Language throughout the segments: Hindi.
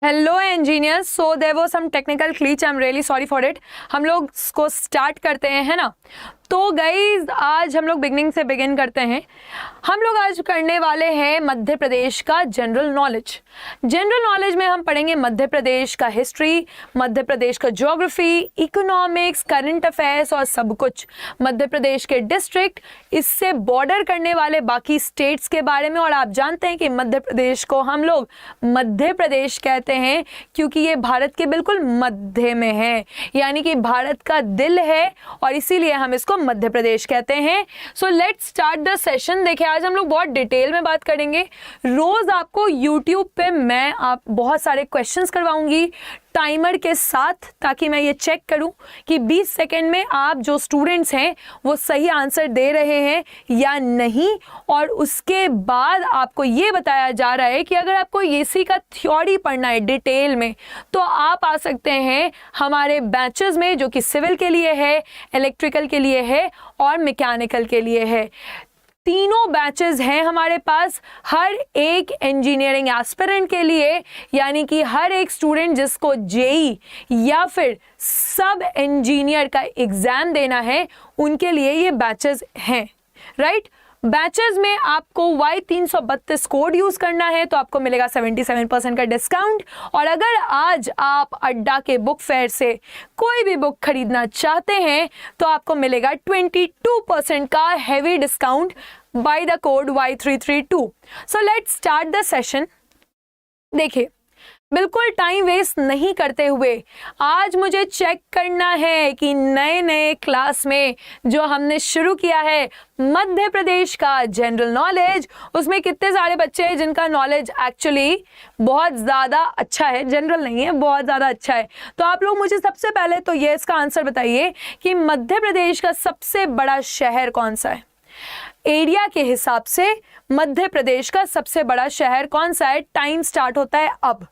Hello engineers, so there was some technical glitch, I am really sorry for it. हम लोग इसको स्टार्ट करते हैं, है ना। तो गाइज आज हम लोग बिगनिंग से बिगिन करते हैं। हम लोग आज करने वाले हैं मध्य प्रदेश का जनरल नॉलेज। जनरल नॉलेज में हम पढ़ेंगे मध्य प्रदेश का हिस्ट्री, मध्य प्रदेश का ज्योग्राफी, इकोनॉमिक्स, करंट अफेयर्स और सब कुछ। मध्य प्रदेश के डिस्ट्रिक्ट, इससे बॉर्डर करने वाले बाकी स्टेट्स के बारे में। और आप जानते हैं कि मध्य प्रदेश को हम लोग मध्य प्रदेश कहते हैं क्योंकि ये भारत के बिल्कुल मध्य में है, यानी कि भारत का दिल है और इसीलिए हम इसको मध्य प्रदेश कहते हैं। So let's start the session. देखिए आज हम लोग बहुत डिटेल में बात करेंगे। रोज आपको यूट्यूब पे मैं बहुत सारे क्वेश्चंस करवाऊंगी टाइमर के साथ, ताकि मैं ये चेक करूं कि 20 सेकंड में आप जो स्टूडेंट्स हैं वो सही आंसर दे रहे हैं या नहीं। और उसके बाद आपको ये बताया जा रहा है कि अगर आपको एसी का थ्योरी पढ़ना है डिटेल में तो आप आ सकते हैं हमारे बैचेस में, जो कि सिविल के लिए है, इलेक्ट्रिकल के लिए है और मैकेनिकल के लिए है। तीनों बैचेस हैं हमारे पास हर एक इंजीनियरिंग एस्पिरेंट के लिए, यानी कि हर एक स्टूडेंट जिसको जेई या फिर सब इंजीनियर का एग्जाम देना है उनके लिए ये बैचेस हैं, राइट। बैचेस में आपको Y332 कोड यूज करना है तो आपको मिलेगा 77% का डिस्काउंट। और अगर आज आप अड्डा के बुक फेयर से कोई भी बुक खरीदना चाहते हैं तो आपको मिलेगा 22% का heavy discount by the code Y332। So let's start the session. देखिए बिल्कुल टाइम वेस्ट नहीं करते हुए आज मुझे चेक करना है कि नए नए क्लास में जो हमने शुरू किया है मध्य प्रदेश का जनरल नॉलेज, उसमें कितने सारे बच्चे हैं जिनका नॉलेज एक्चुअली बहुत ज़्यादा अच्छा है, जनरल नहीं है, बहुत ज़्यादा अच्छा है। तो आप लोग मुझे सबसे पहले तो ये इसका आंसर बताइए कि मध्य प्रदेश का सबसे बड़ा शहर कौन सा है। एरिया के हिसाब से मध्य प्रदेश का सबसे बड़ा शहर कौन सा है। टाइम स्टार्ट होता है अब।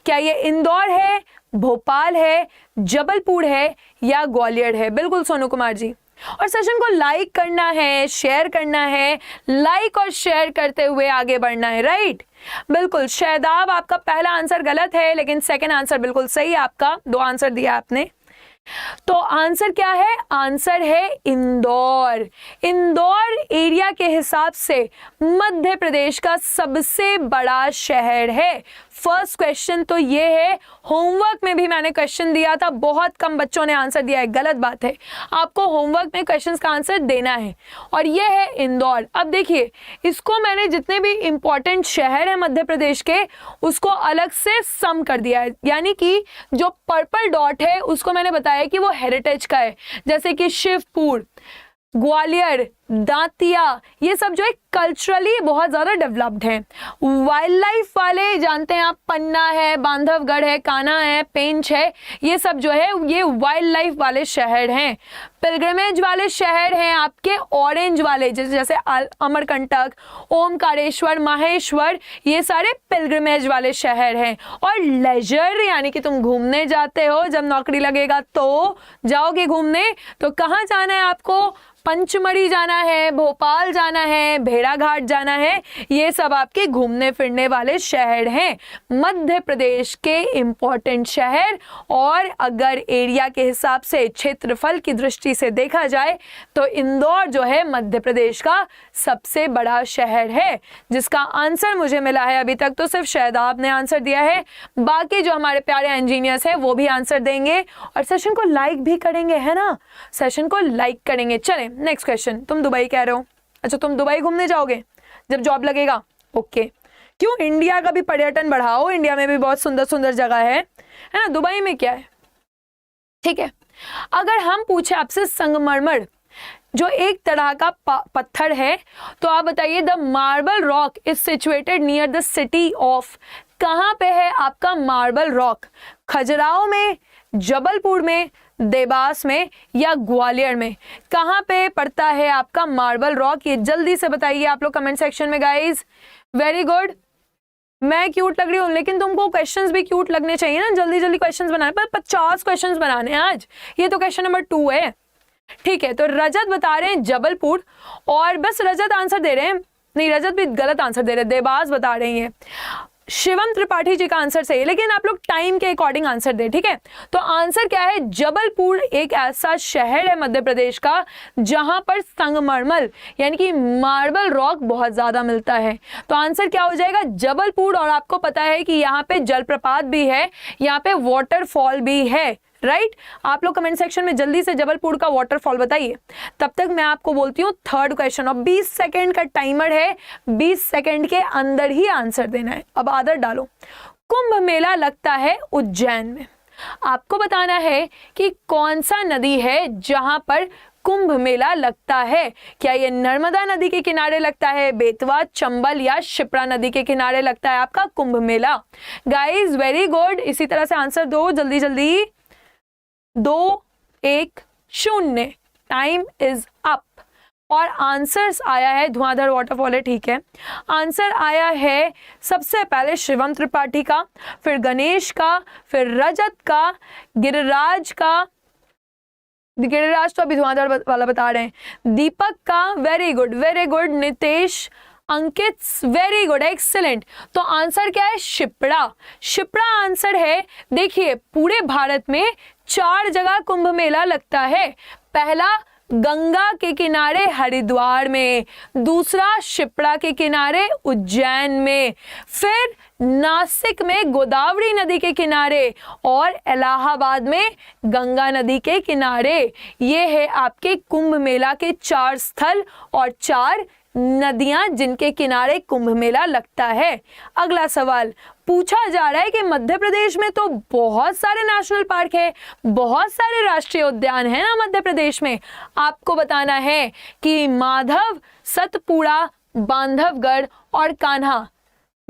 क्या ये इंदौर है, भोपाल है, जबलपुर है या ग्वालियर है। बिल्कुल सोनू कुमार जी। और सेशन को लाइक करना है, शेयर करना है, लाइक और शेयर करते हुए आगे बढ़ना है, राइट। बिल्कुल शहदाब, आपका पहला आंसर गलत है लेकिन सेकंड आंसर बिल्कुल सही है आपका। 2 आंसर दिया आपने। तो आंसर क्या है? आंसर है इंदौर। इंदौर एरिया के हिसाब से मध्य प्रदेश का सबसे बड़ा शहर है। फर्स्ट क्वेश्चन तो ये है। होमवर्क में भी मैंने क्वेश्चन दिया था, बहुत कम बच्चों ने आंसर दिया है, गलत बात है। आपको होमवर्क में क्वेश्चंस का आंसर देना है और ये है इंदौर। अब देखिए इसको मैंने जितने भी इंपॉर्टेंट शहर है मध्य प्रदेश के उसको अलग से सम कर दिया है, यानी कि जो पर्पल डॉट है उसको मैंने बताया कि वो हेरिटेज का है, जैसे कि शिवपुर, ग्वालियर, दांतिया, ये सब जो है कल्चरली बहुत ज़्यादा डेवलप्ड हैं। वाइल्ड लाइफ वाले जानते हैं आप, पन्ना है, बांधवगढ़ है, कान्हा है, पेंच है, ये सब जो है ये वाइल्ड लाइफ वाले शहर हैं। पिलग्रिमेज वाले शहर हैं आपके ऑरेंज वाले, जैसे अमरकंटक, ओमकारेश्वर, माहेश्वर, ये सारे पिलग्रिमेज वाले शहर हैं। और लेजर यानी कि तुम घूमने जाते हो, जब नौकरी लगेगा तो जाओगे घूमने, तो कहाँ जाना है आपको? पंचमढ़ी जाना है, भोपाल जाना है, भेड़ाघाट जाना है, ये सब आपके घूमने फिरने वाले शहर हैं, मध्य प्रदेश के इंपॉर्टेंट शहर। और अगर एरिया के हिसाब से, क्षेत्रफल की दृष्टि से देखा जाए तो इंदौर जो है मध्य प्रदेश का सबसे बड़ा शहर है, जिसका आंसर मुझे मिला है अभी तक तो सिर्फ शहदाब ने आंसर दिया है। बाकी जो हमारे प्यारे इंजीनियर्स हैं वो भी आंसर देंगे और सेशन को लाइक भी करेंगे, है ना, सेशन को लाइक करेंगे। चलें नेक्स्ट क्वेश्चन। तुम दुबई कह रहे हो, अच्छा तुम दुबई घूमने जाओगे जब जॉब लगेगा, ओके। क्यों? इंडिया का भी पर्यटन बढ़ाओ, इंडिया में भी बहुत सुंदर सुंदर जगह है ना। दुबई में क्या है? ठीक है, अगर हम पूछे आपसे संगमरमर जो एक तरह का पत्थर है, तो आप बताइए the marble rock is situated near the city of. कहाँ पे है आपका मार्बल रॉक? खजुराहो में, जबलपुर में, देवास में या ग्वालियर में? कहाँ पे पड़ता है आपका मार्बल रॉक? ये जल्दी से बताइए आप लोग कमेंट सेक्शन में गाइज। Very good. मैं क्यूट लग रही हूँ लेकिन तुमको क्वेश्चंस भी क्यूट लगने चाहिए ना, जल्दी जल्दी क्वेश्चंस बनाने, पर 50 क्वेश्चंस बनाने हैं आज। ये तो क्वेश्चन नंबर 2 है, ठीक है। तो रजत बता रहे हैं जबलपुर, और बस रजत आंसर दे रहे हैं, नहीं रजत भी गलत आंसर दे रहे हैं, देवास बता रही हैं। शिवम त्रिपाठी जी का आंसर सही है, लेकिन आप लोग टाइम के अकॉर्डिंग आंसर दें, ठीक है। तो आंसर क्या है, जबलपुर एक ऐसा शहर है मध्य प्रदेश का जहां पर संगमरमर यानी कि मार्बल रॉक बहुत ज्यादा मिलता है। तो आंसर क्या हो जाएगा, जबलपुर। और आपको पता है कि यहाँ पे जलप्रपात भी है, यहाँ पे वाटरफॉल भी है, राइट। आप लोग कमेंट सेक्शन में जल्दी से जबलपुर का वाटरफॉल बताइए। तब तक मैं आपको बोलती हूँ थर्ड क्वेश्चन, और 20 सेकंड का टाइमर है, 20 सेकंड के अंदर ही आंसर देना है। अब आदत डालो। कुंभ मेला लगता है उज्जैन में। आपको बताना है कि कौन सा नदी है जहां पर कुंभ मेला लगता है। क्या ये नर्मदा नदी के किनारे लगता है, बेतवा, चंबल या शिप्रा नदी के किनारे लगता है आपका Kumbh Mela. Guys very good, इसी तरह से आंसर दो जल्दी जल्दी। 2 1 0, टाइम इज अप। और आंसर्स आया है धुआंधार वाटरफॉल है, ठीक है। आंसर आया है सबसे पहले शिवम त्रिपाठी का, फिर गणेश का, फिर रजत का, गिरिराज का, गिरिराज तो अभी धुआंधार वाला बता रहे हैं, दीपक का, very good very good, Nitesh, Ankit, very good, excellent. तो आंसर क्या है, शिप्रा। शिप्रा आंसर है। देखिए पूरे भारत में 4 जगह कुंभ मेला लगता है। पहला गंगा के किनारे हरिद्वार में, दूसरा शिप्रा के किनारे उज्जैन में, फिर नासिक में गोदावरी नदी के किनारे, और इलाहाबाद में गंगा नदी के किनारे। ये है आपके कुंभ मेला के 4 स्थल और 4 नदियां जिनके किनारे कुंभ मेला लगता है। अगला सवाल पूछा जा रहा है कि मध्य प्रदेश में तो बहुत सारे नेशनल पार्क है, बहुत सारे राष्ट्रीय उद्यान है ना मध्य प्रदेश में। आपको बताना है कि माधव, सतपुड़ा, बांधवगढ़ और कान्हा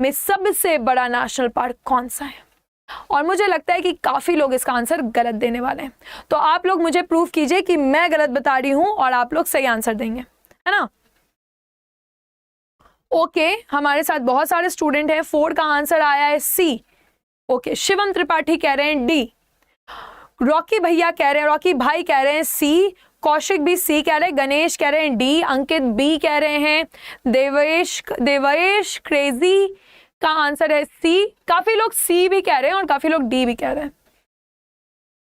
में सबसे बड़ा नेशनल पार्क कौन सा है। और मुझे लगता है कि काफी लोग इसका आंसर गलत देने वाले हैं। तो आप लोग मुझे प्रूव कीजिए कि मैं गलत बता रही हूं और आप लोग सही आंसर देंगे, है ना। ओके, हमारे साथ बहुत सारे स्टूडेंट हैं। 4 का आंसर आया है सी। ओके, शिवम त्रिपाठी कह रहे हैं डी, रॉकी भैया कह रहे हैं, रॉकी भाई कह रहे हैं सी, कौशिक भी सी कह रहे हैं, गणेश कह रहे हैं डी, अंकित बी कह रहे हैं, देवेश क्रेजी का आंसर है सी। काफी लोग सी भी कह रहे हैं और काफी लोग डी भी कह रहे हैं,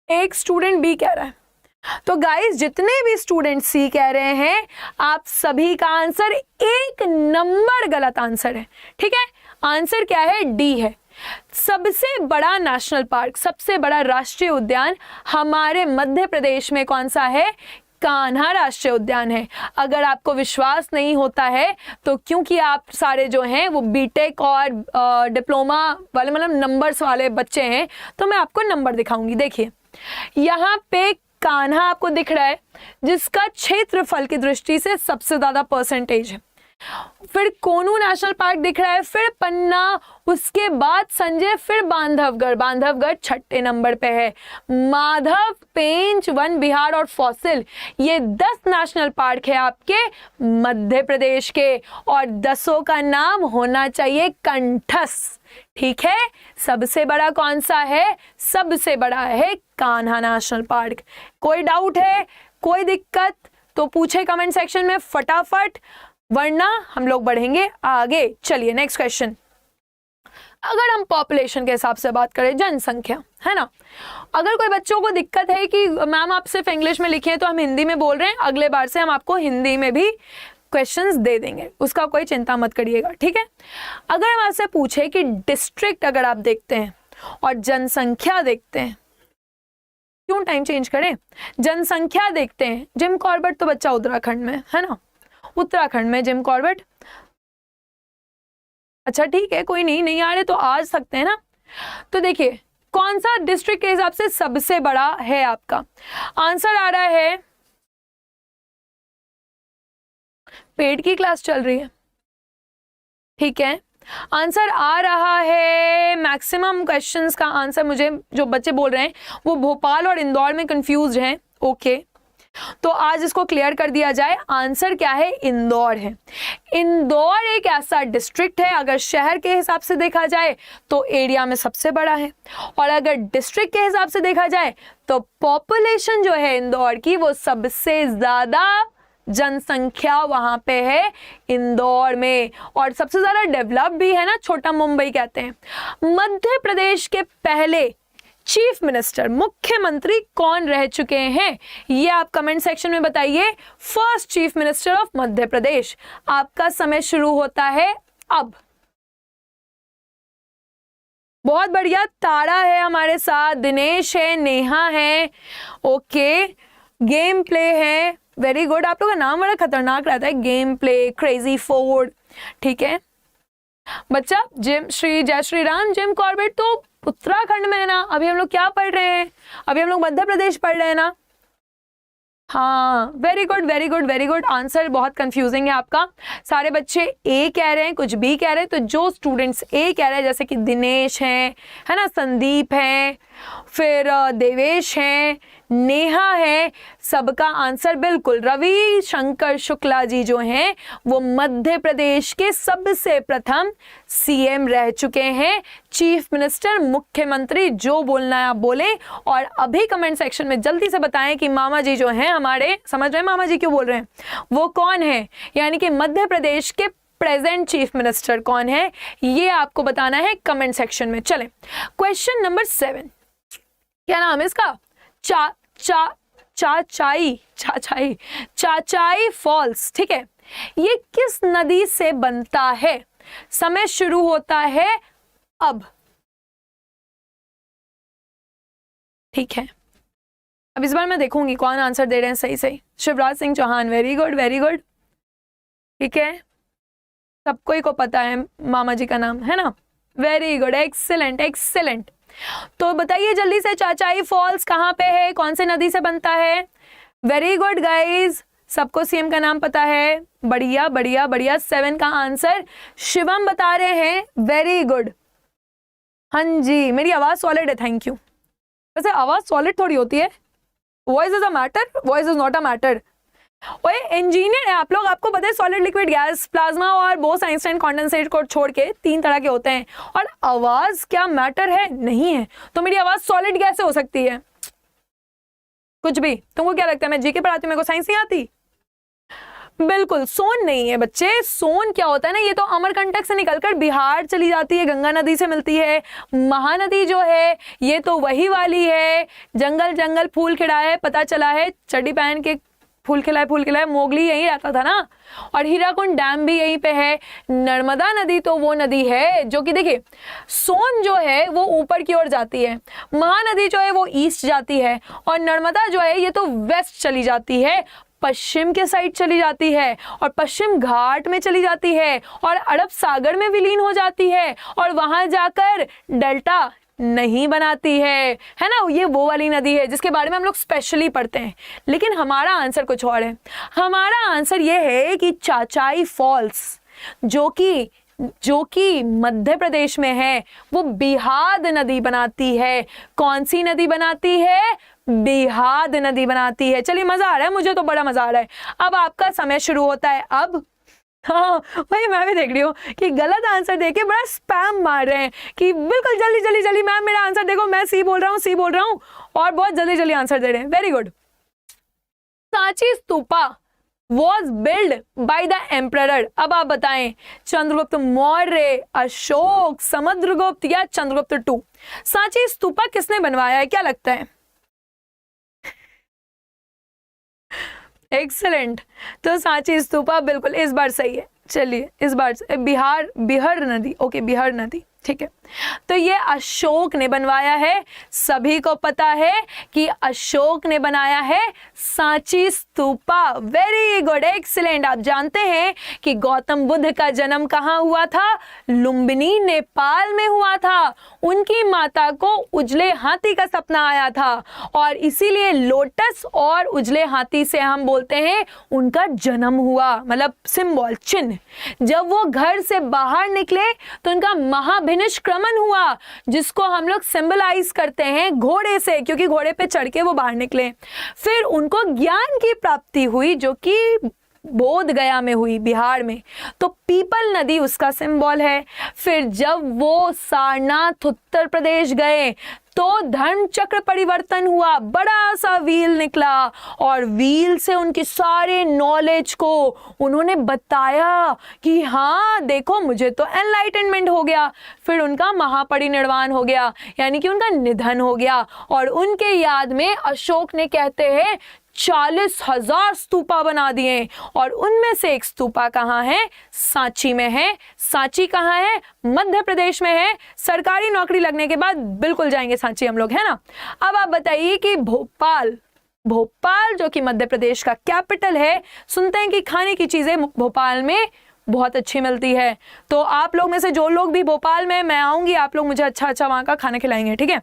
एक स्टूडेंट बी कह रहा है। तो गाइस जितने भी स्टूडेंट सी कह रहे हैं, आप सभी का आंसर 1 नंबर गलत आंसर है, ठीक है। आंसर क्या है, डी है। सबसे बड़ा नेशनल पार्क, सबसे बड़ा राष्ट्रीय उद्यान हमारे मध्य प्रदेश में कौन सा है, कान्हा राष्ट्रीय उद्यान है। अगर आपको विश्वास नहीं होता है तो क्योंकि आप सारे जो हैं वो बीटेक और डिप्लोमा वाले मतलब नंबर्स वाले बच्चे हैं, तो मैं आपको नंबर दिखाऊंगी। देखिए यहाँ पे कान्हा आपको दिख रहा है जिसका क्षेत्रफल की दृष्टि से सबसे ज्यादा परसेंटेज है, फिर कोनू नेशनल पार्क दिख रहा है, फिर पन्ना, उसके बाद संजय, फिर बांधवगढ़, बांधवगढ़ 6ठे नंबर पे है, माधव, पेंच, वन विहार और फॉसिल, ये 10 नेशनल पार्क है आपके मध्य प्रदेश के, और 10 का नाम होना चाहिए कंठस्थ, ठीक है। सबसे बड़ा कौन सा है, सबसे बड़ा है कान्हा नेशनल पार्क। कोई डाउट है, कोई दिक्कत तो पूछे कमेंट सेक्शन में फटाफट, वरना हम लोग बढ़ेंगे आगे। चलिए नेक्स्ट क्वेश्चन। अगर हम पॉपुलेशन के हिसाब से बात करें, जनसंख्या, है ना, अगर कोई बच्चों को दिक्कत है कि मैम आप सिर्फ इंग्लिश में लिखे हैं तो हम हिंदी में बोल रहे हैं, अगले बार से हम आपको हिंदी में भी क्वेश्चंस दे देंगे, उसका कोई चिंता मत करिएगा, ठीक है। अगर हम आपसे पूछे कि डिस्ट्रिक्ट अगर आप देखते हैं और जनसंख्या देखते हैं, क्यों टाइम चेंज करें, जनसंख्या देखते हैं, जिम कॉर्बेट तो बच्चा उत्तराखंड में है ना, उत्तराखंड में जिम कॉर्बेट, अच्छा ठीक है, कोई नहीं आ रहे तो आ सकते हैं ना। तो देखिए कौन सा डिस्ट्रिक्ट के हिसाब से सबसे बड़ा है आपका, आंसर आ रहा है, पेड की क्लास चल रही है, ठीक है। आंसर आ रहा है, मैक्सिमम क्वेश्चंस का आंसर मुझे जो बच्चे बोल रहे हैं वो भोपाल और इंदौर में कंफ्यूज हैं। ओके, तो आज इसको क्लियर कर दिया जाए, आंसर क्या है, इंदौर है। इंदौर एक ऐसा डिस्ट्रिक्ट है, अगर शहर के हिसाब से देखा जाए तो एरिया में सबसे बड़ा है, और अगर डिस्ट्रिक्ट के हिसाब से देखा जाए तो पॉपुलेशन जो है इंदौर की वो सबसे ज्यादा जनसंख्या वहां पे है इंदौर में, और सबसे ज्यादा डेवलप भी है ना, छोटा मुंबई कहते हैं। मध्य प्रदेश के पहले चीफ मिनिस्टर, मुख्यमंत्री कौन रह चुके हैं, ये आप कमेंट सेक्शन में बताइए। First chief minister of Madhya प्रदेश। आपका समय शुरू होता है अब। बहुत बढ़िया, तारा है हमारे साथ, दिनेश है, नेहा है, ओके, गेम प्ले है, वेरी गुड। आप लोगों का नाम बड़ा खतरनाक रहता है, गेम प्ले, क्रेजी फोर्ड, ठीक है। बच्चा जिम श्री, जय श्री राम, जिम कॉर्बेट तो उत्तराखंड में है ना। अभी हम लोग क्या पढ़ रहे हैं, अभी हम लोग मध्य प्रदेश पढ़ रहे हैं ना। हाँ, very good very good very good. Answer बहुत कंफ्यूजिंग है आपका। सारे बच्चे ए कह रहे हैं, कुछ बी कह रहे हैं। तो जो स्टूडेंट्स ए कह रहे हैं, जैसे कि दिनेश हैं, है ना, संदीप हैं, फिर देवेश हैं, नेहा है, सबका आंसर बिल्कुल। रवि शंकर शुक्ला जी जो हैं वो मध्य प्रदेश के सबसे प्रथम सीएम रह चुके हैं, चीफ मिनिस्टर, मुख्यमंत्री। जो बोलना है आप बोलें। और अभी कमेंट सेक्शन में जल्दी से बताएं कि मामा जी जो हैं हमारे, समझ रहे हैं मामा जी क्यों बोल रहे हैं, वो कौन है, यानी कि मध्य प्रदेश के प्रेजेंट चीफ मिनिस्टर कौन है, ये आपको बताना है कमेंट सेक्शन में। चलें, क्वेश्चन नंबर 7, क्या नाम है इसका, चाचाई फॉल्स, ठीक है। ये किस नदी से बनता है, समय शुरू होता है अब, ठीक है। अब इस बार मैं देखूंगी कौन आंसर दे रहे हैं सही सही। Shivraj Singh Chouhan, very good very good, ठीक है, सबको को पता है मामा जी का नाम, है ना, वेरी गुड, एक्सीलेंट एक्सीलेंट। तो बताइए जल्दी से, चाचाई फॉल्स कहाँ पे है, कौन से नदी से बनता है। वेरी गुड गाइज, सबको सीएम का नाम पता है, बढ़िया बढ़िया बढ़िया। 7 का आंसर शिवम बता रहे हैं, वेरी गुड। हाँ जी, मेरी आवाज सॉलिड है, थैंक यू। वैसे आवाज सॉलिड थोड़ी होती है, voice is a matter, voice is not a matter. ओए इंजीनियर है आप लोग, आपको पता है सॉलिड, लिक्विड, गैस, प्लाज्मा और बोस आइंस्टाइन कंडेंसेट को छोड़ के 3 तरह के होते हैं। और आवाज क्या मैटर है, नहीं है, तो मेरी आवाज सॉलिड कैसे हो सकती है, कुछ भी। तुमको क्या लगता है मैं जीके पढ़ाती हूँ, मेरे को साइंस नहीं आती। बिल्कुल सोन नहीं है बच्चे। सोन क्या होता है ना, ये तो अमरकंटक से निकलकर बिहार चली जाती है, गंगा नदी से मिलती है। महानदी जो है ये तो वही वाली है, जंगल जंगल फूल खिलाए, पता चला है चड्डी पहन के फूल खिलाए, मोगली यहीं रहता था ना। और हीराकुंड डैम भी यहीं पे है। नर्मदा नदी तो वो नदी है जो कि देखिए, सोन जो है वो ऊपर की ओर जाती है, महानदी जो है वो ईस्ट जाती है, और नर्मदा जो है ये तो वेस्ट चली जाती है, पश्चिम के साइड चली जाती है, और पश्चिम घाट में चली जाती है, और अरब सागर में विलीन हो जाती है, और वहां जाकर डेल्टा नहीं बनाती है ना। ये वो वाली नदी है जिसके बारे में हम लोग स्पेशली पढ़ते हैं। लेकिन हमारा आंसर कुछ और है। हमारा आंसर ये है कि चाचाई फॉल्स जो कि मध्य प्रदेश में है, वो बिहार नदी बनाती है। कौन सी नदी बनाती है, बिहार नदी बनाती है। चलिए मजा आ रहा है, मुझे तो बड़ा मजा आ रहा है। अब आपका समय शुरू होता है अब। हाँ भाई, मैं भी देख रही हूँ कि गलत आंसर देके बड़ा स्पैम मार रहे हैं कि बिल्कुल जल्दी जल्दी जल्दी मैम मेरा आंसर देखो, मैं सी बोल रहा हूँ, और बहुत जल्दी जल्दी आंसर दे रहे हैं। Very good. Sanchi stupa was built by the emperor। अब आप बताएं, चंद्रगुप्त मौर्य, अशोक, समुद्रगुप्त या चंद्रगुप्त 2। सांची स्तूपा किसने बनवाया है, क्या लगता है। एक्सेलेंट, तो सांची स्तूपा बिल्कुल इस बार सही है। चलिए इस बार बिहार नदी, ओके बिहार नदी, ठीक है। तो ये अशोक ने बनवाया है। सभी को पता है कि अशोक ने बनाया है Sanchi stupa. Very good, excellent. आप जानते हैं कि गौतम बुद्ध का जन्म कहाँ हुआ था, लुम्बिनी नेपाल में हुआ था। उनकी माता को उजले हाथी का सपना आया था, और इसीलिए लोटस और उजले हाथी से हम बोलते हैं उनका जन्म हुआ, मतलब सिंबल, चिन्ह। जब वो घर से बाहर निकले तो उनका महाभिनिष्क्रमण हुआ, जिसको हम लोग सिंबलाइज करते हैं घोड़े से, क्योंकि घोड़े पे चढ़ के वो बाहर निकले। फिर उनको ज्ञान की प्राप्ति हुई जो कि बोध गया में हुई, बिहार में, तो पीपल नदी उसका सिंबल है। फिर जब वो सारनाथ उत्तर प्रदेश गए तो धर्म चक्र परिवर्तन हुआ, बड़ा सा व्हील निकला और व्हील से उनके सारे नॉलेज को उन्होंने बताया कि हाँ देखो मुझे तो एनलाइटनमेंट हो गया। फिर उनका महापरिनिर्वाण हो गया, यानी कि उनका निधन हो गया। और उनके याद में अशोक ने कहते हैं 40,000 स्तूपा बना दिए और उनमें से एक स्तूपा कहाँ है? सांची में है। सांची कहाँ है? मध्य प्रदेश में है। सरकारी नौकरी लगने के बाद बिल्कुल जाएंगे सांची हम लोग, है ना। अब आप बताइए कि भोपाल जो कि मध्य प्रदेश का कैपिटल है, सुनते हैं कि खाने की चीजें भोपाल में बहुत अच्छी मिलती है। तो आप लोग में से जो लोग भी भोपाल में, मैं आऊंगी, आप लोग मुझे अच्छा अच्छा वहां का खाना खिलाएंगे, ठीक है।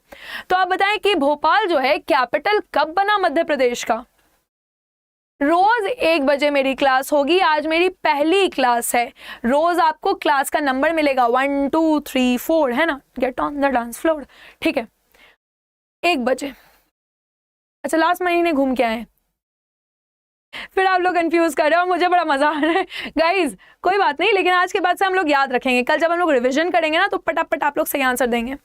तो आप बताएं कि भोपाल जो है कैपिटल कब बना मध्य प्रदेश का? रोज 1 बजे मेरी क्लास होगी, आज मेरी पहली क्लास है। रोज आपको क्लास का नंबर मिलेगा 1 2 3 4, है ना। Get on the dance floor, ठीक है, 1 बजे। अच्छा, लास्ट महीने घूम के आए, फिर आप लोग कंफ्यूज कर रहे हो, मुझे बड़ा मजा आ रहा है गाइज। कोई बात नहीं, लेकिन आज के बाद से हम लोग याद रखेंगे, कल जब हम लोग रिवीजन करेंगे ना तो पटापट आप लोग सही आंसर देंगे।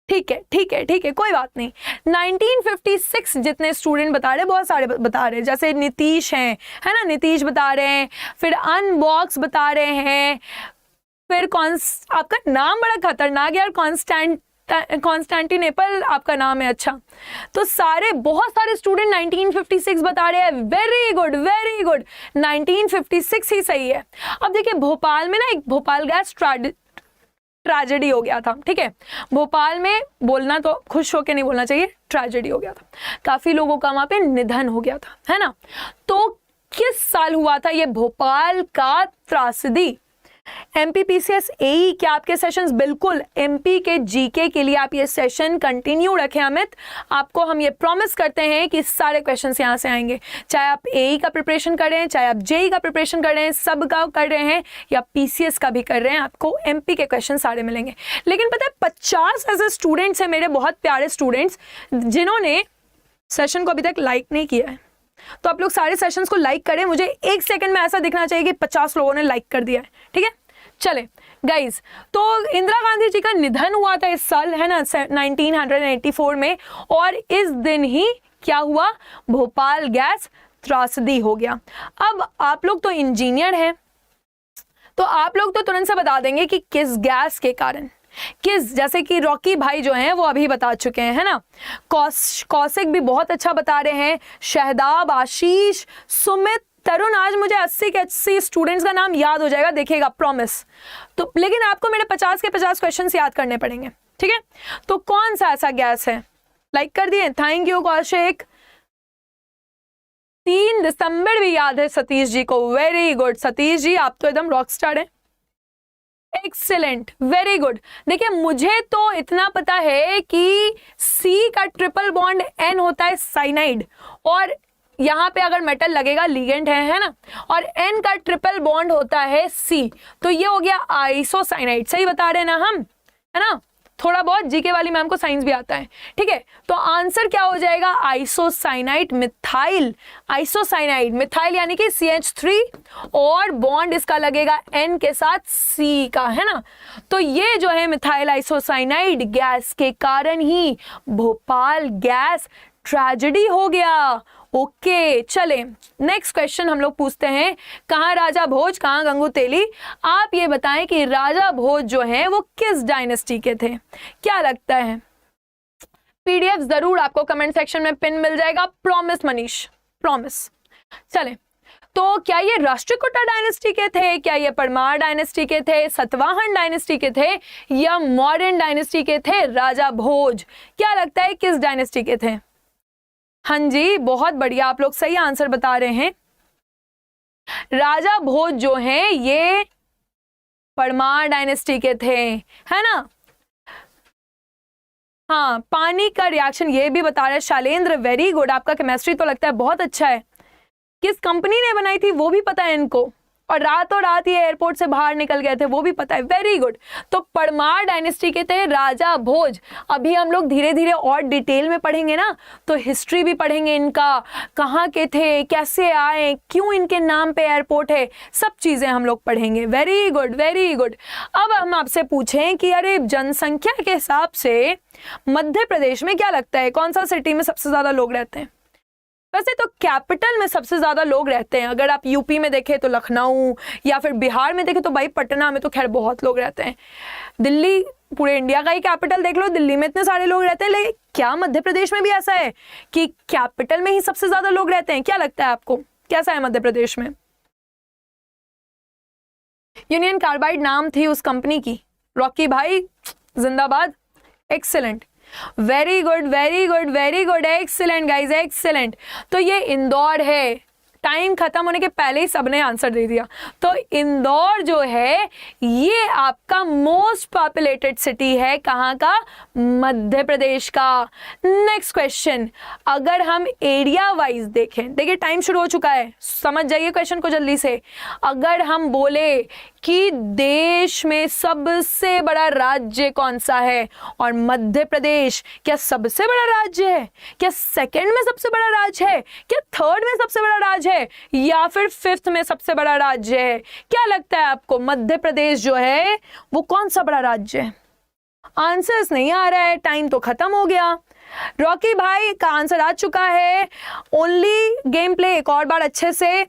ठीक है ठीक है ठीक है, कोई बात नहीं। 1956 जितने स्टूडेंट बता रहे हैं, बहुत सारे बता रहे हैं, जैसे नीतीश हैं, है ना, नीतीश बता रहे हैं, फिर अनबॉक्स बता रहे हैं, फिर आपका नाम बड़ा खतरनाक है यार, कॉन्स्टेंटिनेपल आपका नाम है। अच्छा, तो बहुत सारे स्टूडेंट 1956 बता रहे हैं। वेरी गुड वेरी गुड, 1956 ही सही है। अब देखिए भोपाल में ना एक भोपाल गैस ट्रेजेडी हो गया था, ठीक है। भोपाल में बोलना तो खुश होकर नहीं बोलना चाहिए, ट्रेजेडी हो गया था, काफी लोगों का वहां पे निधन हो गया था, है ना। तो किस साल हुआ था ये भोपाल का त्रासदी? MPPCS AE क्या आपके सेशंस? बिल्कुल, MP के GK के लिए आप ये सेशन कंटिन्यू रखें अमित। आपको हम ये प्रॉमिस करते हैं कि सारे क्वेश्चंस यहाँ से आएंगे, चाहे आप AE का प्रिपरेशन कर रहे हैं, चाहे आप JEE का प्रिपरेशन कर रहे हैं, सब का कर रहे हैं, या PCS का भी कर रहे हैं, आपको MP के क्वेश्चन सारे मिलेंगे। लेकिन पता है 50 ऐसे स्टूडेंट्स हैं मेरे, बहुत प्यारे स्टूडेंट्स, जिन्होंने सेशन को अभी तक लाइक नहीं किया है। तो आप लोग सारे सेशंस को लाइक करें, मुझे 1 सेकंड में ऐसा दिखना चाहिए कि 50 लोगों ने लाइक कर दिया है, ठीक है। चले गाइज, तो इंदिरा गांधी जी का निधन हुआ था इस साल, है ना, 1984 में, और इस दिन ही क्या हुआ? भोपाल गैस त्रासदी हो गया। अब आप लोग तो इंजीनियर हैं, तो आप लोग तो तुरंत से बता देंगे कि किस गैस के कारण, किस, जैसे कि रॉकी भाई जो हैं वो अभी बता चुके हैं, है ना। कौशिक भी बहुत अच्छा बता रहे हैं, शहदाब, आशीष, सुमित, तरुण। आज मुझे 80 के 80 स्टूडेंट्स का नाम याद हो जाएगा, देखिएगा, प्रॉमिस। तो लेकिन आपको मेरे 50 के 50 क्वेश्चंस याद करने पड़ेंगे, ठीक है। तो कौन सा ऐसा गैस है? लाइक कर दिए, थैंक यू कौशिक। 3 दिसंबर भी याद है सतीश जी को, वेरी गुड सतीश जी, आप तो एकदम रॉक स्टार हैं। Excellent, very good. देखिए मुझे तो इतना पता है कि C का ट्रिपल बॉन्ड N होता है साइनाइड, और यहाँ पे अगर मेटल लगेगा लिगेंड है ना, और N का ट्रिपल बॉन्ड होता है C, तो ये हो गया आइसोसाइनाइड। सही बता रहे हैं ना हम, है ना। थोड़ा बहुत जीके वाली मैम को साइंस भी आता है, ठीक है। तो आंसर क्या हो जाएगा? Isocyanide methyl. आइसोसाइनाइड मिथाइल यानी कि CH3, और बॉन्ड इसका लगेगा N के साथ C का, है ना। तो ये जो है मिथाइल आइसोसाइनाइड गैस के कारण ही भोपाल गैस ट्रेजेडी हो गया। ओके, चले नेक्स्ट क्वेश्चन हम लोग पूछते हैं। कहाँ राजा भोज, कहाँ गंगू तेली? आप ये बताएं कि राजा भोज जो है वो किस डायनेस्टी के थे? क्या लगता है? PDF जरूर आपको कमेंट सेक्शन में पिन मिल जाएगा, प्रॉमिस मनीष, प्रॉमिस। चले, तो क्या ये राष्ट्रकूटा डायनेस्टी के थे, क्या ये परमार डायनेस्टी के थे, सतवाहन डायनेस्टी के थे, या मॉडर्न डायनेस्टी के थे राजा भोज? क्या लगता है किस डायनेस्टी के थे? हाँ जी, बहुत बढ़िया, आप लोग सही आंसर बता रहे हैं। राजा भोज जो हैं ये परमार डायनेस्टी के थे, है ना। हाँ, पानी का रिएक्शन ये भी बता रहे हैं शालेंद्र, वेरी गुड। आपका केमिस्ट्री तो लगता है बहुत अच्छा है। किस कंपनी ने बनाई थी वो भी पता है इनको, और रातों रात ये एयरपोर्ट से बाहर निकल गए थे, वो भी पता है। Very good. तो परमार डायनेस्टी के थे राजा भोज। अभी हम लोग धीरे धीरे और डिटेल में पढ़ेंगे ना, तो हिस्ट्री भी पढ़ेंगे इनका, कहाँ के थे, कैसे आए, क्यों इनके नाम पे एयरपोर्ट है, सब चीजें हम लोग पढ़ेंगे। Very good, very good. अब हम आपसे पूछें कि अरे जनसंख्या के हिसाब से मध्य प्रदेश में क्या लगता है कौन सा सिटी में सबसे ज्यादा लोग रहते हैं? वैसे तो कैपिटल में सबसे ज्यादा लोग रहते हैं। अगर आप यूपी में देखें तो लखनऊ, या फिर बिहार में देखें तो भाई पटना में तो खैर बहुत लोग रहते हैं। दिल्ली, पूरे इंडिया का ही कैपिटल देख लो, दिल्ली में इतने सारे लोग रहते हैं। लेकिन क्या मध्य प्रदेश में भी ऐसा है कि कैपिटल में ही सबसे ज्यादा लोग रहते हैं? क्या लगता है आपको, कैसा है मध्य प्रदेश में? यूनियन कार्बाइड नाम थी उस कंपनी की। रॉकी भाई जिंदाबाद। Excellent, very good, very good, very good, excellent guys, excellent. तो ये इंदौर है। टाइम खत्म होने के पहले ही सबने आंसर दे दिया। तो इंदौर जो है ये आपका मोस्ट पॉपुलेटेड सिटी है। कहाँ का? मध्य प्रदेश का। नेक्स्ट क्वेश्चन, अगर हम एरिया वाइज देखें, देखिए टाइम शुरू हो चुका है, समझ जाइए क्वेश्चन को जल्दी से। अगर हम बोले कि देश में सबसे बड़ा राज्य कौन सा है, और मध्य प्रदेश क्या सबसे बड़ा राज्य है, क्या सेकंड में सबसे बड़ा राज्य है, क्या थर्ड में सबसे बड़ा राज्य है, या फिर फिफ्थ में सबसे बड़ा राज्य है? क्या लगता है आपको मध्य प्रदेश जो है वो कौन सा बड़ा राज्य है? आंसर्स नहीं आ रहा है, टाइम तो खत्म हो गया। रॉकी भाई का आंसर आ चुका है। ओनली गेम प्ले एक और बार अच्छे से।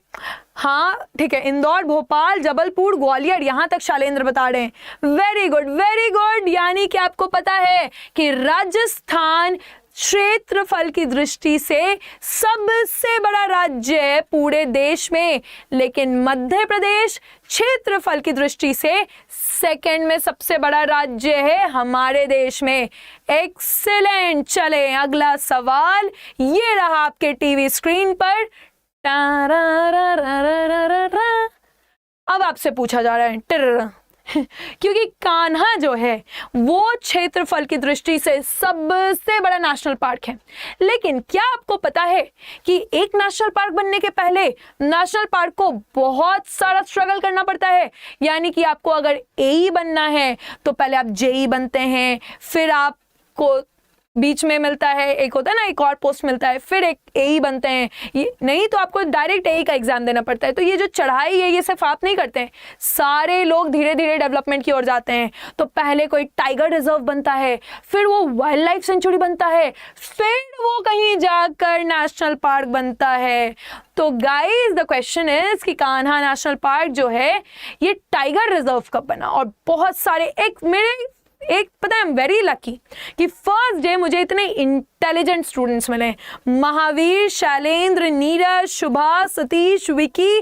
हाँ ठीक है, इंदौर, भोपाल, जबलपुर, ग्वालियर, यहां तक शैलेंद्र बता रहे हैं। Very good, very good. यानी कि आपको पता है कि राजस्थान क्षेत्रफल की दृष्टि से सबसे बड़ा राज्य है पूरे देश में, लेकिन मध्य प्रदेश क्षेत्रफल की दृष्टि से सेकंड में सबसे बड़ा राज्य है हमारे देश में। एक्सीलेंट। चले अगला सवाल, ये रहा आपके टीवी स्क्रीन पर। अब आपसे पूछा जा रहा है क्योंकि कान्हा जो है वो क्षेत्रफल की दृष्टि से सबसे बड़ा नेशनल पार्क है, लेकिन क्या आपको पता है कि एक नेशनल पार्क बनने के पहले नेशनल पार्क को बहुत सारा स्ट्रगल करना पड़ता है। यानी कि आपको अगर एई बनना है तो पहले आप जेई बनते हैं, फिर आपको बीच में मिलता है, एक होता है ना, एक और पोस्ट मिलता है, फिर एक एई बनते हैं। ये नहीं तो आपको डायरेक्ट एई का एग्जाम देना पड़ता है। तो ये जो चढ़ाई है ये सिर्फ आप नहीं करते हैं, सारे लोग धीरे धीरे डेवलपमेंट की ओर जाते हैं। तो पहले कोई टाइगर रिजर्व बनता है, फिर वो वाइल्ड लाइफ सेंचुरी बनता है, फिर वो कहीं जाकर नेशनल पार्क बनता है। तो गाइज द क्वेश्चन इज कि कान्हा नेशनल पार्क जो है ये टाइगर रिजर्व कब बना? और बहुत सारे एक पता है, आई एम वेरी लकी कि फर्स्ट डे मुझे इतने इंटेलिजेंट स्टूडेंट्स मिले। Mahavir, Shailendra, Neeraj, Shubha, Satish, Vicky,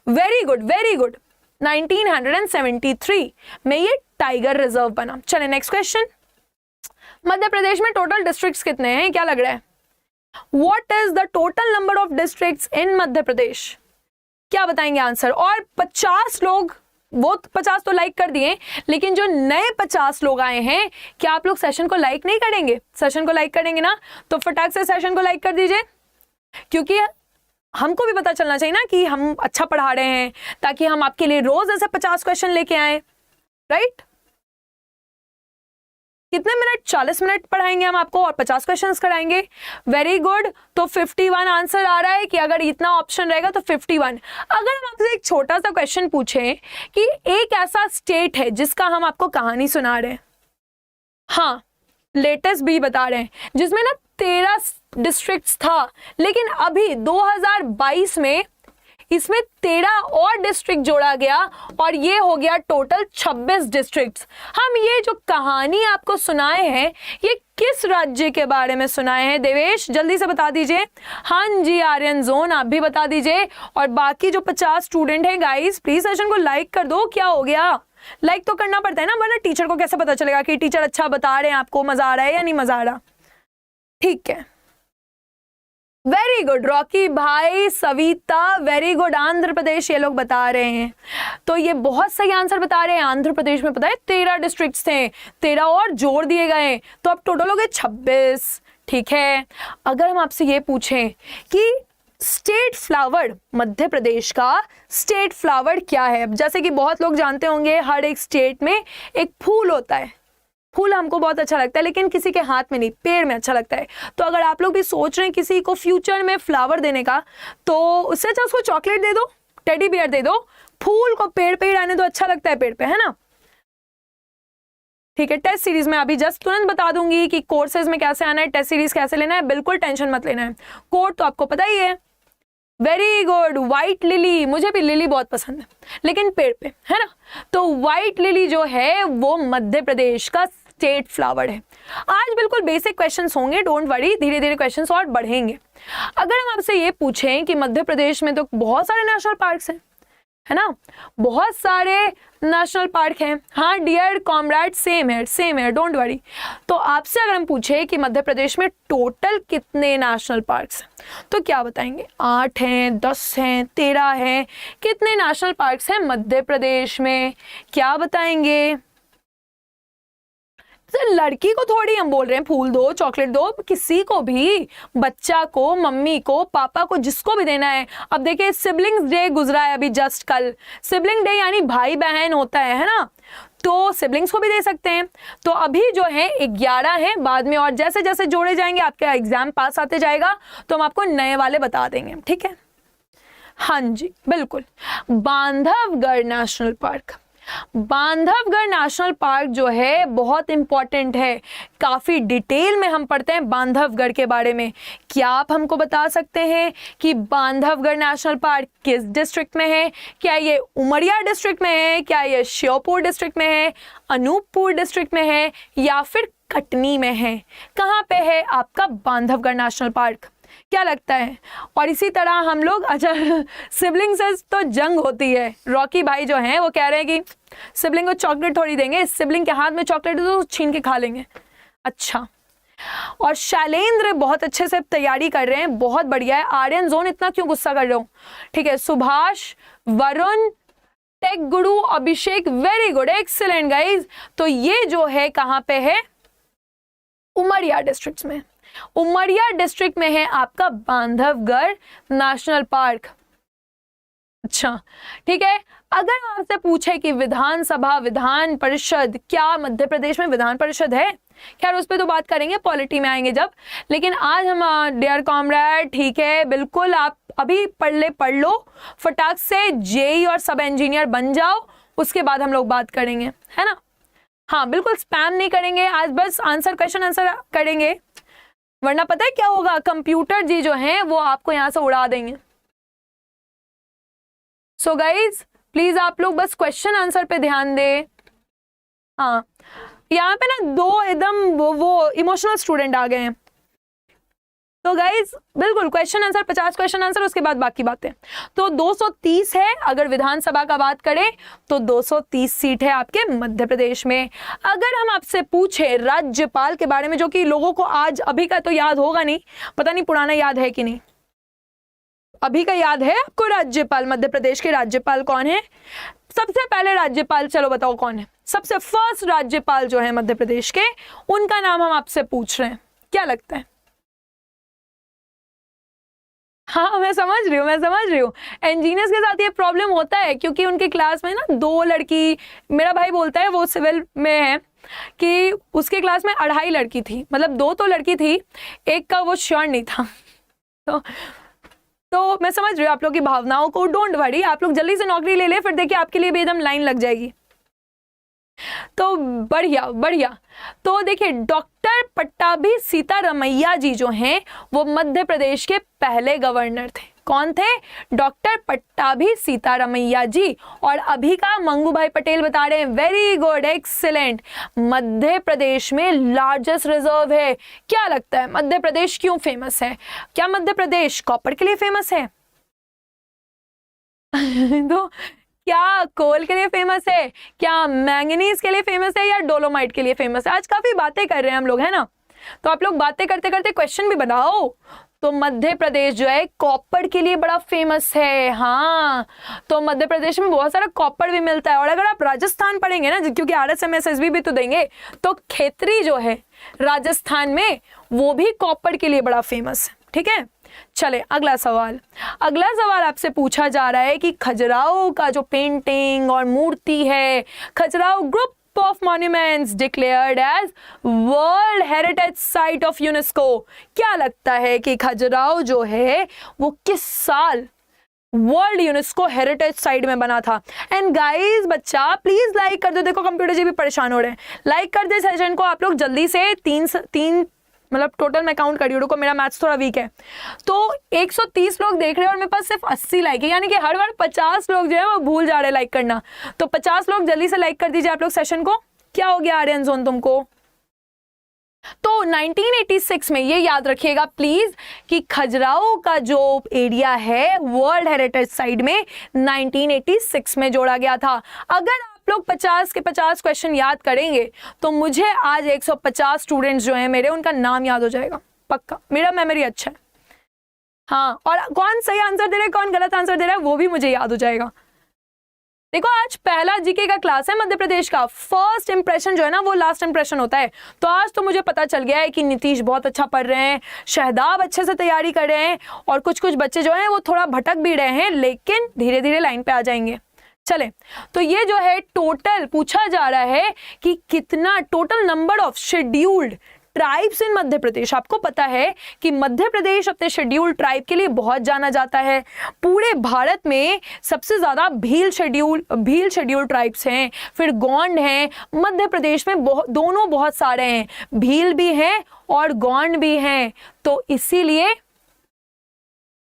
very good, very good. 1973 में ये टाइगर रिजर्व बना। चले नेक्स्ट क्वेश्चन, मध्य प्रदेश में टोटल डिस्ट्रिक्ट्स कितने हैं, क्या लग रहा है? What is the total number of districts in Madhya Pradesh? क्या बताएंगे आंसर? और 50 लोग, वो 50 तो लाइक कर दिए, लेकिन जो नए 50 लोग आए हैं, क्या आप लोग सेशन को लाइक नहीं करेंगे? सेशन को लाइक करेंगे ना, तो फटाक से सेशन को लाइक कर दीजिए, क्योंकि हमको भी पता चलना चाहिए ना कि हम अच्छा पढ़ा रहे हैं, ताकि हम आपके लिए रोज ऐसे 50 क्वेश्चन लेके आए। राइट? कितने मिनट? 40 मिनट पढ़ाएंगे हम आपको और 50 क्वेश्चंस कराएंगे। Very good. तो 51 आंसर आ रहा है कि अगर इतना ऑप्शन रहेगा तो 51। अगर हम आपसे एक छोटा सा क्वेश्चन पूछें कि एक ऐसा स्टेट है जिसका हम आपको कहानी सुना रहे हैं, हाँ लेटेस्ट भी बता रहे हैं, जिसमें ना 13 डिस्ट्रिक्ट्स था, लेकिन अभी 2022 में इसमें 13 और डिस्ट्रिक्ट जोड़ा गया और ये हो गया टोटल 26 डिस्ट्रिक्ट्स। हम ये जो कहानी आपको सुनाए हैं ये किस राज्य के बारे में सुनाए हैं? देवेश जल्दी से बता दीजिए। हाँ जी आर्यन जोन, आप भी बता दीजिए। और बाकी जो 50 स्टूडेंट हैं गाइस, प्लीज सेशन को लाइक कर दो। क्या हो गया? लाइक तो करना पड़ता है ना, वरना टीचर को कैसे पता चलेगा कि टीचर अच्छा बता रहे हैं, आपको मजा आ रहा है या नहीं मजा आ रहा? ठीक है, वेरी गुड रॉकी भाई, सविता वेरी गुड। आंध्र प्रदेश ये लोग बता रहे हैं, तो ये बहुत सही आंसर बता रहे हैं। आंध्र प्रदेश में पता है 13 डिस्ट्रिक्ट्स थे, 13 और जोड़ दिए गए, तो अब टोटल हो गए 26। ठीक है, अगर हम आपसे ये पूछें कि स्टेट फ्लावर, मध्य प्रदेश का स्टेट फ्लावर क्या है? अब जैसे कि बहुत लोग जानते होंगे हर एक स्टेट में एक फूल होता है, फूल हमको बहुत अच्छा लगता है लेकिन किसी के हाथ में नहीं, पेड़ में अच्छा लगता है। तो अगर आप लोग भी सोच रहे हैं किसी को फ्यूचर में फ्लावर देने का, तो उससे अच्छा उसको चॉकलेट दे दो, टेडी बियर दे दो, फूल को पेड़ पे ही रहने दो, अच्छा लगता है पेड़ पे, है ना। ठीक है, टेस्ट सीरीज में अभी जस्ट तुरंत बता दूंगी कि कोर्सेज में कैसे आना है, टेस्ट सीरीज कैसे लेना है, बिल्कुल टेंशन मत लेना है। कोड तो आपको पता ही है। वेरी गुड, व्हाइट लिली, मुझे भी लिली बहुत पसंद है लेकिन पेड़ पे, है ना। तो व्हाइट लिली जो है वो मध्य प्रदेश का स्टेट फ्लावर है। आज बिल्कुल बेसिक क्वेश्चंस होंगे, डोंट वरी, धीरे धीरे क्वेश्चंस और बढ़ेंगे। अगर हम आपसे ये पूछें कि मध्य प्रदेश में तो बहुत सारे नेशनल पार्क्स हैं, है ना, बहुत सारे नेशनल पार्क हैं। हाँ डियर कॉमरेड, सेम है, डोंट वरी। तो आपसे अगर हम पूछे कि मध्य प्रदेश में टोटल कितने नेशनल पार्क्स हैं, तो क्या बताएंगे? 8 हैं, 10 हैं, 13 हैं? कितने नेशनल पार्क्स हैं मध्य प्रदेश में, क्या बताएंगे? लड़की को थोड़ी हम बोल रहे हैं फूल दो, चॉकलेट दो, किसी को भी, बच्चा को, मम्मी को, पापा को, जिसको भी देना है। अब देखिए सिबलिंग्स डे गुजरा है अभी जस्ट कल, सिबलिंग डे यानी भाई बहन होता है ना, तो सिबलिंग्स को भी दे सकते हैं। तो अभी जो है 11 है, बाद में और जैसे जैसे जोड़े जाएंगे आपका एग्जाम पास आते जाएगा तो हम आपको नए वाले बता देंगे, ठीक है। हाँ जी बिल्कुल, Bandhavgarh national park, Bandhavgarh national park जो है बहुत इंपॉर्टेंट है, काफी डिटेल में हम पढ़ते हैं बांधवगढ़ के बारे में। क्या आप हमको बता सकते हैं कि बांधवगढ़ नेशनल पार्क किस डिस्ट्रिक्ट में है? क्या ये उमरिया डिस्ट्रिक्ट में है, क्या ये श्योपुर डिस्ट्रिक्ट में है, अनूपपुर डिस्ट्रिक्ट में है, या फिर कटनी में है? कहाँ पे है आपका बांधवगढ़ नेशनल पार्क? क्या लगता है? और इसी तरह हम लोग, अच्छा सिबलिंग से तो जंग होती है, रॉकी भाई जो हैं वो कह रहे हैं कि सिबलिंग को चॉकलेट थोड़ी देंगे, सिबलिंग के हाथ में चॉकलेट दो तो छीन के खा लेंगे। अच्छा, और शैलेंद्र बहुत अच्छे से तैयारी कर रहे हैं, बहुत बढ़िया है। आर्यन जोन इतना क्यों गुस्सा कर रहे हो? ठीक है, सुभाष, वरुण, टेक गुरु, अभिषेक, वेरी गुड, एक्सीलेंट गाइज। तो ये जो है कहाँ पे है? उमरिया डिस्ट्रिक्ट में, उमरिया डिस्ट्रिक्ट में है आपका बांधवगढ़ नेशनल पार्क। अच्छा ठीक है, अगर आपसे पूछे कि विधानसभा, विधान परिषद, क्या मध्य प्रदेश में विधान परिषद है? खैर उस पर तो बात करेंगे, पॉलिटी में आएंगे जब, लेकिन आज हम डियर कॉमरेड, ठीक है बिल्कुल, आप अभी पढ़ लो फटाक से, जेई और सब इंजीनियर बन जाओ, उसके बाद हम लोग बात करेंगे, है ना। हाँ बिल्कुल, स्पैम नहीं करेंगे आज, बस आंसर, क्वेश्चन आंसर करेंगे, वरना पता है क्या होगा, कंप्यूटर जी जो हैं वो आपको यहां से उड़ा देंगे। सो गाइज प्लीज आप लोग बस क्वेश्चन आंसर पे ध्यान दें। हाँ यहाँ पे ना दो एकदम वो इमोशनल स्टूडेंट आ गए हैं, तो गाइज बिल्कुल क्वेश्चन आंसर, 50 क्वेश्चन आंसर, उसके बाद बाकी बातें। तो 230 है, अगर विधानसभा का बात करें तो 230 सीट है आपके मध्य प्रदेश में। अगर हम आपसे पूछे राज्यपाल के बारे में, जो कि लोगों को आज अभी का तो याद होगा नहीं, पता नहीं पुराना याद है कि नहीं, अभी का याद है आपको राज्यपाल? मध्य प्रदेश के राज्यपाल कौन है? सबसे पहले राज्यपाल, चलो बताओ कौन है? सबसे फर्स्ट राज्यपाल जो है मध्य प्रदेश के, उनका नाम हम आपसे पूछ रहे हैं, क्या लगता है? हाँ मैं समझ रही हूँ, इंजीनियर्स के साथ ये प्रॉब्लम होता है क्योंकि उनके क्लास में ना 2 लड़की, मेरा भाई बोलता है वो सिविल में है कि उसके क्लास में 2.5 लड़की थी, मतलब 2 तो लड़की थी, एक का वो श्योर नहीं था। तो मैं समझ रही हूँ आप लोग की भावनाओं को, डोंट वरी, आप लोग जल्दी से नौकरी ले ले, फिर देखिए आपके लिए भी एकदम लाइन लग जाएगी। तो बढ़िया। तो देखिए डॉक्टर पट्टाभी सीतारमैया जी जो हैं वो मध्य प्रदेश के पहले गवर्नर थे। कौन थे? डॉक्टर पट्टाभी सीतारमैया जी। और अभी का मंगू भाई पटेल बता रहे हैं, very good, excellent. Madhya Pradesh में लार्जेस्ट रिजर्व है। क्या लगता है मध्य प्रदेश क्यों फेमस है? क्या मध्य प्रदेश कॉपर के लिए फेमस है? तो क्या कोल के लिए फेमस है, क्या मैंगनीज के लिए फेमस है, या डोलोमाइट के लिए फेमस है? आज काफी बातें कर रहे हैं हम लोग, है ना। तो आप लोग बातें करते करते क्वेश्चन भी बनाओ। तो मध्य प्रदेश जो है कॉपर के लिए बड़ा फेमस है। हाँ, तो मध्य प्रदेश में बहुत सारा कॉपर भी मिलता है। और अगर आप राजस्थान पढ़ेंगे ना, क्योंकि RSMSSB भी तो देंगे, तो खेतरी जो है राजस्थान में वो भी कॉपर के लिए बड़ा फेमस है। ठीक है, चले अगला सवाल आपसे पूछा जा रहा है कि खजुराहो का जो पेंटिंग और मूर्ति है, Khajuraho group of monuments declared as world heritage site of UNESCO. क्या लगता है कि खजुराहो जो है वो किस साल वर्ल्ड यूनेस्को हेरिटेज साइट में बना था? एंड गाइस बच्चा प्लीज लाइक कर दो, देखो कंप्यूटर जी भी परेशान हो रहे हैं, लाइक कर दे सेशन को आप लोग जल्दी से। तीन मतलब टोटल मैं काउंट करी हूँ, मेरा मैथ्स थोड़ा वीक है। तो 130 लोग देख रहे हैं और मेरे पास सिर्फ 80 लाइक है, यानी कि हर बार 50 लोग जो है वो भूल जा रहे हैं लाइक करना। तो 50 लोग जल्दी से लाइक कर दीजिए आप लोग सेशन को। क्या हो गया आर्यन जोन तुमको? तो 1986 में ये याद रखिएगा प्लीज कि खजुराहो का जो एरिया है वर्ल्ड हेरिटेज साइट में 1986 में जोड़ा गया था। अगर आप लोग 50 के 50 क्वेश्चन याद करेंगे तो मुझे आज 150 स्टूडेंट्स जो हैं मेरे, उनका नाम याद हो जाएगा पक्का। मेरा मेमोरी अच्छा है। हाँ, और कौन सही आंसर दे रहा है कौन गलत आंसर दे रहा है वो भी मुझे याद हो जाएगा। देखो आज पहला जीके का क्लास है मध्य प्रदेश का। फर्स्ट इंप्रेशन जो है ना वो लास्ट इंप्रेशन होता है। तो आज तो मुझे पता चल गया है कि नीतीश बहुत अच्छा पढ़ रहे हैं, शहदाब अच्छे से तैयारी कर रहे हैं, और कुछ बच्चे जो हैं वो थोड़ा भटक भी रहे हैं, लेकिन धीरे धीरे लाइन पे आ जाएंगे। चले, तो ये जो है टोटल पूछा जा रहा है कि कितना total number of scheduled tribes in Madhya Pradesh. आपको पता है कि मध्य प्रदेश अपने शेड्यूल्ड ट्राइब के लिए बहुत जाना जाता है। पूरे भारत में सबसे ज्यादा भील शेड्यूल्ड ट्राइब्स हैं, फिर गोंड हैं। मध्य प्रदेश में दोनों बहुत सारे हैं, भील भी हैं और गोंड भी हैं। तो इसीलिए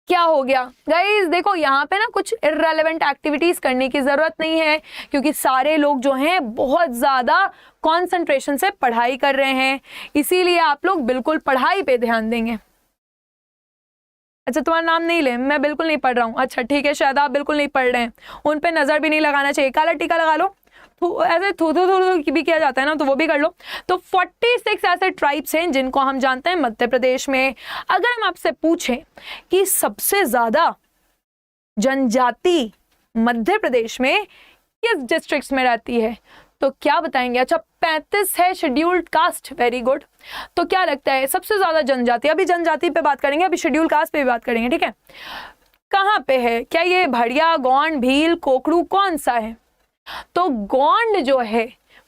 क्या हो गया गाइस, देखो यहाँ पे ना कुछ इररेलेवेंट एक्टिविटीज करने की जरूरत नहीं है, क्योंकि सारे लोग जो हैं बहुत ज्यादा कंसंट्रेशन से पढ़ाई कर रहे हैं। इसीलिए आप लोग बिल्कुल पढ़ाई पे ध्यान देंगे। अच्छा, तुम्हारा नाम नहीं ले, मैं बिल्कुल नहीं पढ़ रहा हूँ। अच्छा ठीक है, शायद आप बिल्कुल नहीं पढ़ रहे हैं, उन पे नजर भी नहीं लगाना चाहिए। काला टीका लगा लो, ऐसे थू भी किया जाता है ना, तो वो भी कर लो। तो 46 ऐसे ट्राइब्स हैं जिनको हम जानते हैं मध्य प्रदेश में। अगर हम आपसे पूछें कि सबसे ज्यादा जनजाति मध्य प्रदेश में किस डिस्ट्रिक्ट्स में रहती है, तो क्या बताएंगे? अच्छा 35 है शेड्यूल्ड कास्ट, वेरी गुड। तो क्या लगता है सबसे ज्यादा जनजाति, अभी जनजाति पे बात करेंगे, अभी शेड्यूल्ड कास्ट पे भी बात करेंगे, ठीक है। कहाँ पे है? क्या ये भड़िया, गोंड, भील, कोकरू, कौन सा है? तो गोंड जो है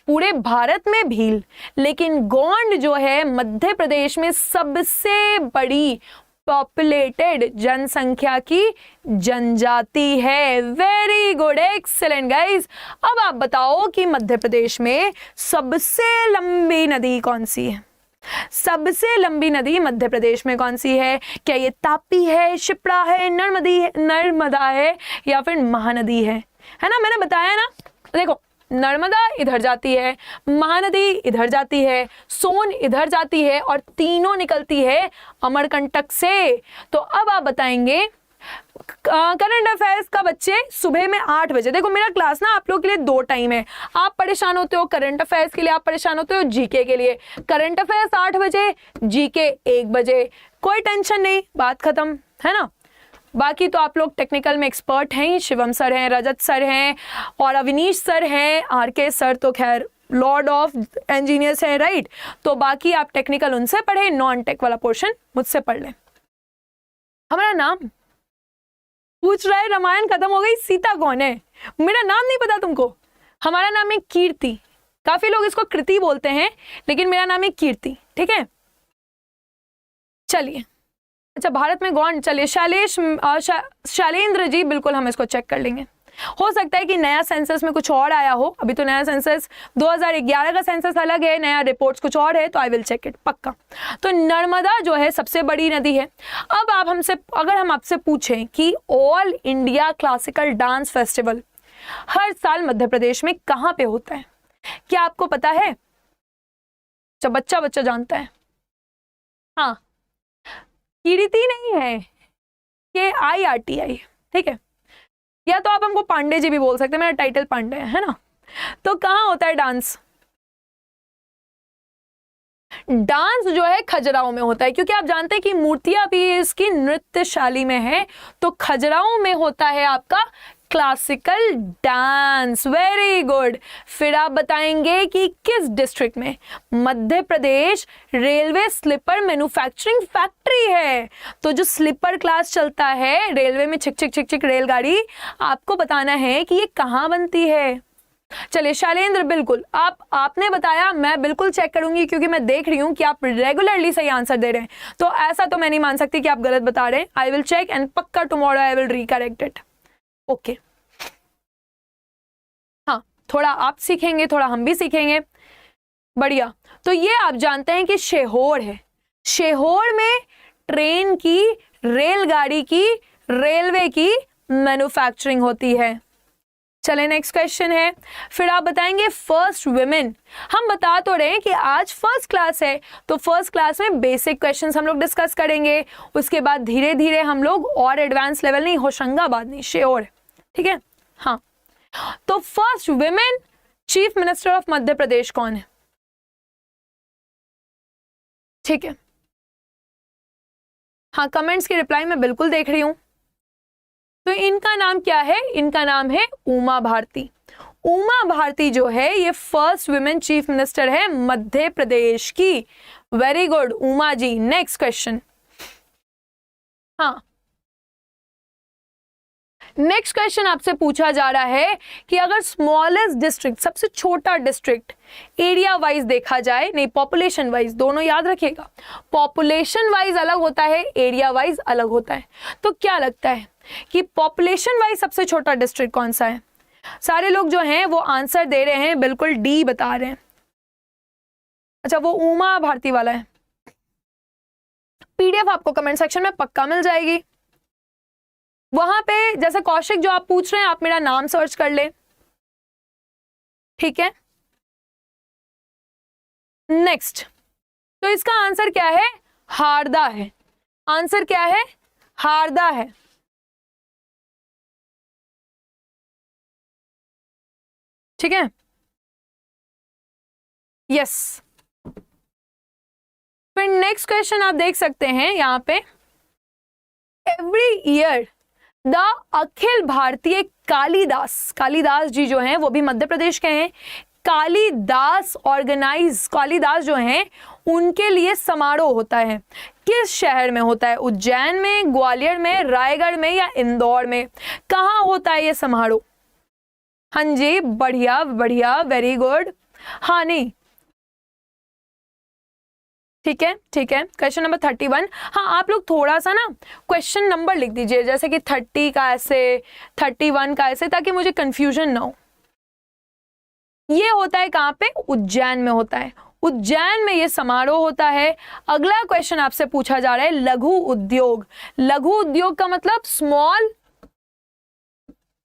पूरे भारत में भील, लेकिन गोंड जो है मध्य प्रदेश में सबसे बड़ी पॉपुलेटेड जनसंख्या की जनजाति है। Very good, excellent guys. अब आप बताओ कि मध्य प्रदेश में सबसे लंबी नदी कौन सी है? सबसे लंबी नदी मध्य प्रदेश में कौन सी है? क्या ये तापी है, शिप्रा है, नर्मदा है, या फिर महानदी है ना? मैंने बताया ना, देखो नर्मदा इधर जाती है, महानदी इधर जाती है, सोन इधर जाती है, और तीनों निकलती है अमरकंटक से। तो अब आप बताएंगे करंट अफेयर्स का बच्चे सुबह में 8 बजे, देखो मेरा क्लास ना आप लोग के लिए 2 टाइम है। आप परेशान होते हो करंट अफेयर्स के लिए, आप परेशान होते हो जीके के लिए। करंट अफेयर्स 8 बजे, जीके 1 बजे, कोई टेंशन नहीं, बात खत्म है ना। बाकी तो आप लोग टेक्निकल में एक्सपर्ट हैं, शिवम सर हैं, रजत सर हैं और अविनीश सर हैं, आरके सर तो खैर लॉर्ड ऑफ इंजीनियर्स हैं, राइट। तो बाकी आप टेक्निकल उनसे पढ़े, नॉन टेक वाला पोर्शन मुझसे पढ़ लें। हमारा नाम पूछ रहा है, रामायण खत्म हो गई, सीता कौन है? मेरा नाम नहीं पता तुमको? हमारा नाम है कीर्ति, काफी लोग इसको कृति बोलते हैं, लेकिन मेरा नाम है कीर्ति, ठीक है। चलिए, अच्छा भारत में गौंड, चलिए शैलेंद्र जी, बिल्कुल हम इसको चेक कर लेंगे। हो सकता है कि नया सेंसस में कुछ और आया हो, अभी तो नया सेंसस 2011 का सेंसस अलग है, नया रिपोर्ट्स कुछ और है, तो आई विल चेक इट पक्का। तो नर्मदा जो है सबसे बड़ी नदी है। अब आप हमसे, अगर हम आपसे पूछें कि all India classical dance festival हर साल मध्य प्रदेश में कहाँ पे होता है, क्या आपको पता है? जब बच्चा जानता है। हाँ, कीर्ति नहीं है, KIRTI, ठीक है। या तो आप हमको पांडे जी भी बोल सकते हैं, मेरा टाइटल पांडे है ना। तो कहाँ होता है डांस? डांस जो है खजुराहो में होता है, क्योंकि आप जानते हैं कि मूर्तियां भी इसकी नृत्यशाली में है। तो खजुराहो में होता है आपका क्लासिकल डांस, वेरी गुड। फिर आप बताएंगे कि किस डिस्ट्रिक्ट में Madhya Pradesh railway sleeper manufacturing factory है। तो जो स्लीपर क्लास चलता है रेलवे में, छिक छिक छिक छिक रेलगाड़ी, आपको बताना है कि ये कहाँ बनती है। चलिए शैलेंद्र, बिल्कुल आपने बताया, मैं बिल्कुल चेक करूंगी क्योंकि मैं देख रही हूं कि आप रेगुलरली सही आंसर दे रहे हैं, तो ऐसा तो मैं नहीं मान सकती कि आप गलत बता रहे हैं। आई विल चेक एंड पक्का tomorrow I will recorrect it. Okay, हाँ, थोड़ा आप सीखेंगे, थोड़ा हम भी सीखेंगे, बढ़िया। तो ये आप जानते हैं कि शेहोर है, शेहोर में ट्रेन की, रेलगाड़ी की, रेलवे की मैन्युफैक्चरिंग होती है। चले नेक्स्ट क्वेश्चन है, फिर आप बताएंगे फर्स्ट वुमेन। हम बता तो रहे हैं कि आज फर्स्ट क्लास है, तो फर्स्ट क्लास में बेसिक क्वेश्चंस हम लोग डिस्कस करेंगे, उसके बाद धीरे धीरे हम लोग और एडवांस लेवल, नहीं होशंगाबाद नहीं, श्योर, ठीक है। हाँ, तो first women chief minister of Madhya Pradesh कौन है? ठीक है, हाँ, कमेंट्स की रिप्लाई मैं बिल्कुल देख रही हूं। तो इनका नाम क्या है? इनका नाम है उमा भारती। उमा भारती जो है ये फर्स्ट वुमेन चीफ मिनिस्टर है मध्य प्रदेश की। Very good Uma ji. Next question, हाँ, नेक्स्ट क्वेश्चन आपसे पूछा जा रहा है कि अगर स्मॉलेस्ट डिस्ट्रिक्ट, सबसे छोटा डिस्ट्रिक्ट, एरिया वाइज देखा जाए, नहीं पॉपुलेशन वाइज, दोनों याद रखिएगा, पॉपुलेशन वाइज अलग होता है, एरिया वाइज अलग होता है। तो क्या लगता है कि पॉपुलेशन वाइज सबसे छोटा डिस्ट्रिक्ट कौन सा है? सारे लोग जो हैं वो आंसर दे रहे हैं, बिल्कुल डी बता रहे हैं। अच्छा, वो उमा भारती वाला है। पीडीएफ आपको कमेंट सेक्शन में पक्का मिल जाएगी, वहां पे जैसे कौशिक जो आप पूछ रहे हैं, आप मेरा नाम सर्च कर ले, ठीक है। नेक्स्ट, तो इसका आंसर क्या है? हारदा है। आंसर क्या है? हारदा है। ठीक है, यस। फिर नेक्स्ट क्वेश्चन आप देख सकते हैं यहां पे, every year the Akhil Bharatiya Kalidas, Kalidas जी जो हैं वो भी मध्य प्रदेश के हैं, कालिदास ऑर्गेनाइज, कालिदास जो हैं उनके लिए समारोह होता है। किस शहर में होता है? उज्जैन में, ग्वालियर में, रायगढ़ में या इंदौर में? कहाँ होता है ये समारोह? हाँ जी, बढ़िया बढ़िया, वेरी गुड। हाँ, नहीं, ठीक है, ठीक है। क्वेश्चन नंबर 31, हाँ, आप लोग थोड़ा सा ना क्वेश्चन नंबर लिख दीजिए, जैसे कि 30 का ऐसे, 31 का ऐसे, ताकि मुझे कंफ्यूजन ना हो। ये होता है कहाँ पे? उज्जैन में होता है, उज्जैन में ये समारोह होता है। अगला क्वेश्चन आपसे पूछा जा रहा है लघु उद्योग। लघु उद्योग का मतलब स्मॉल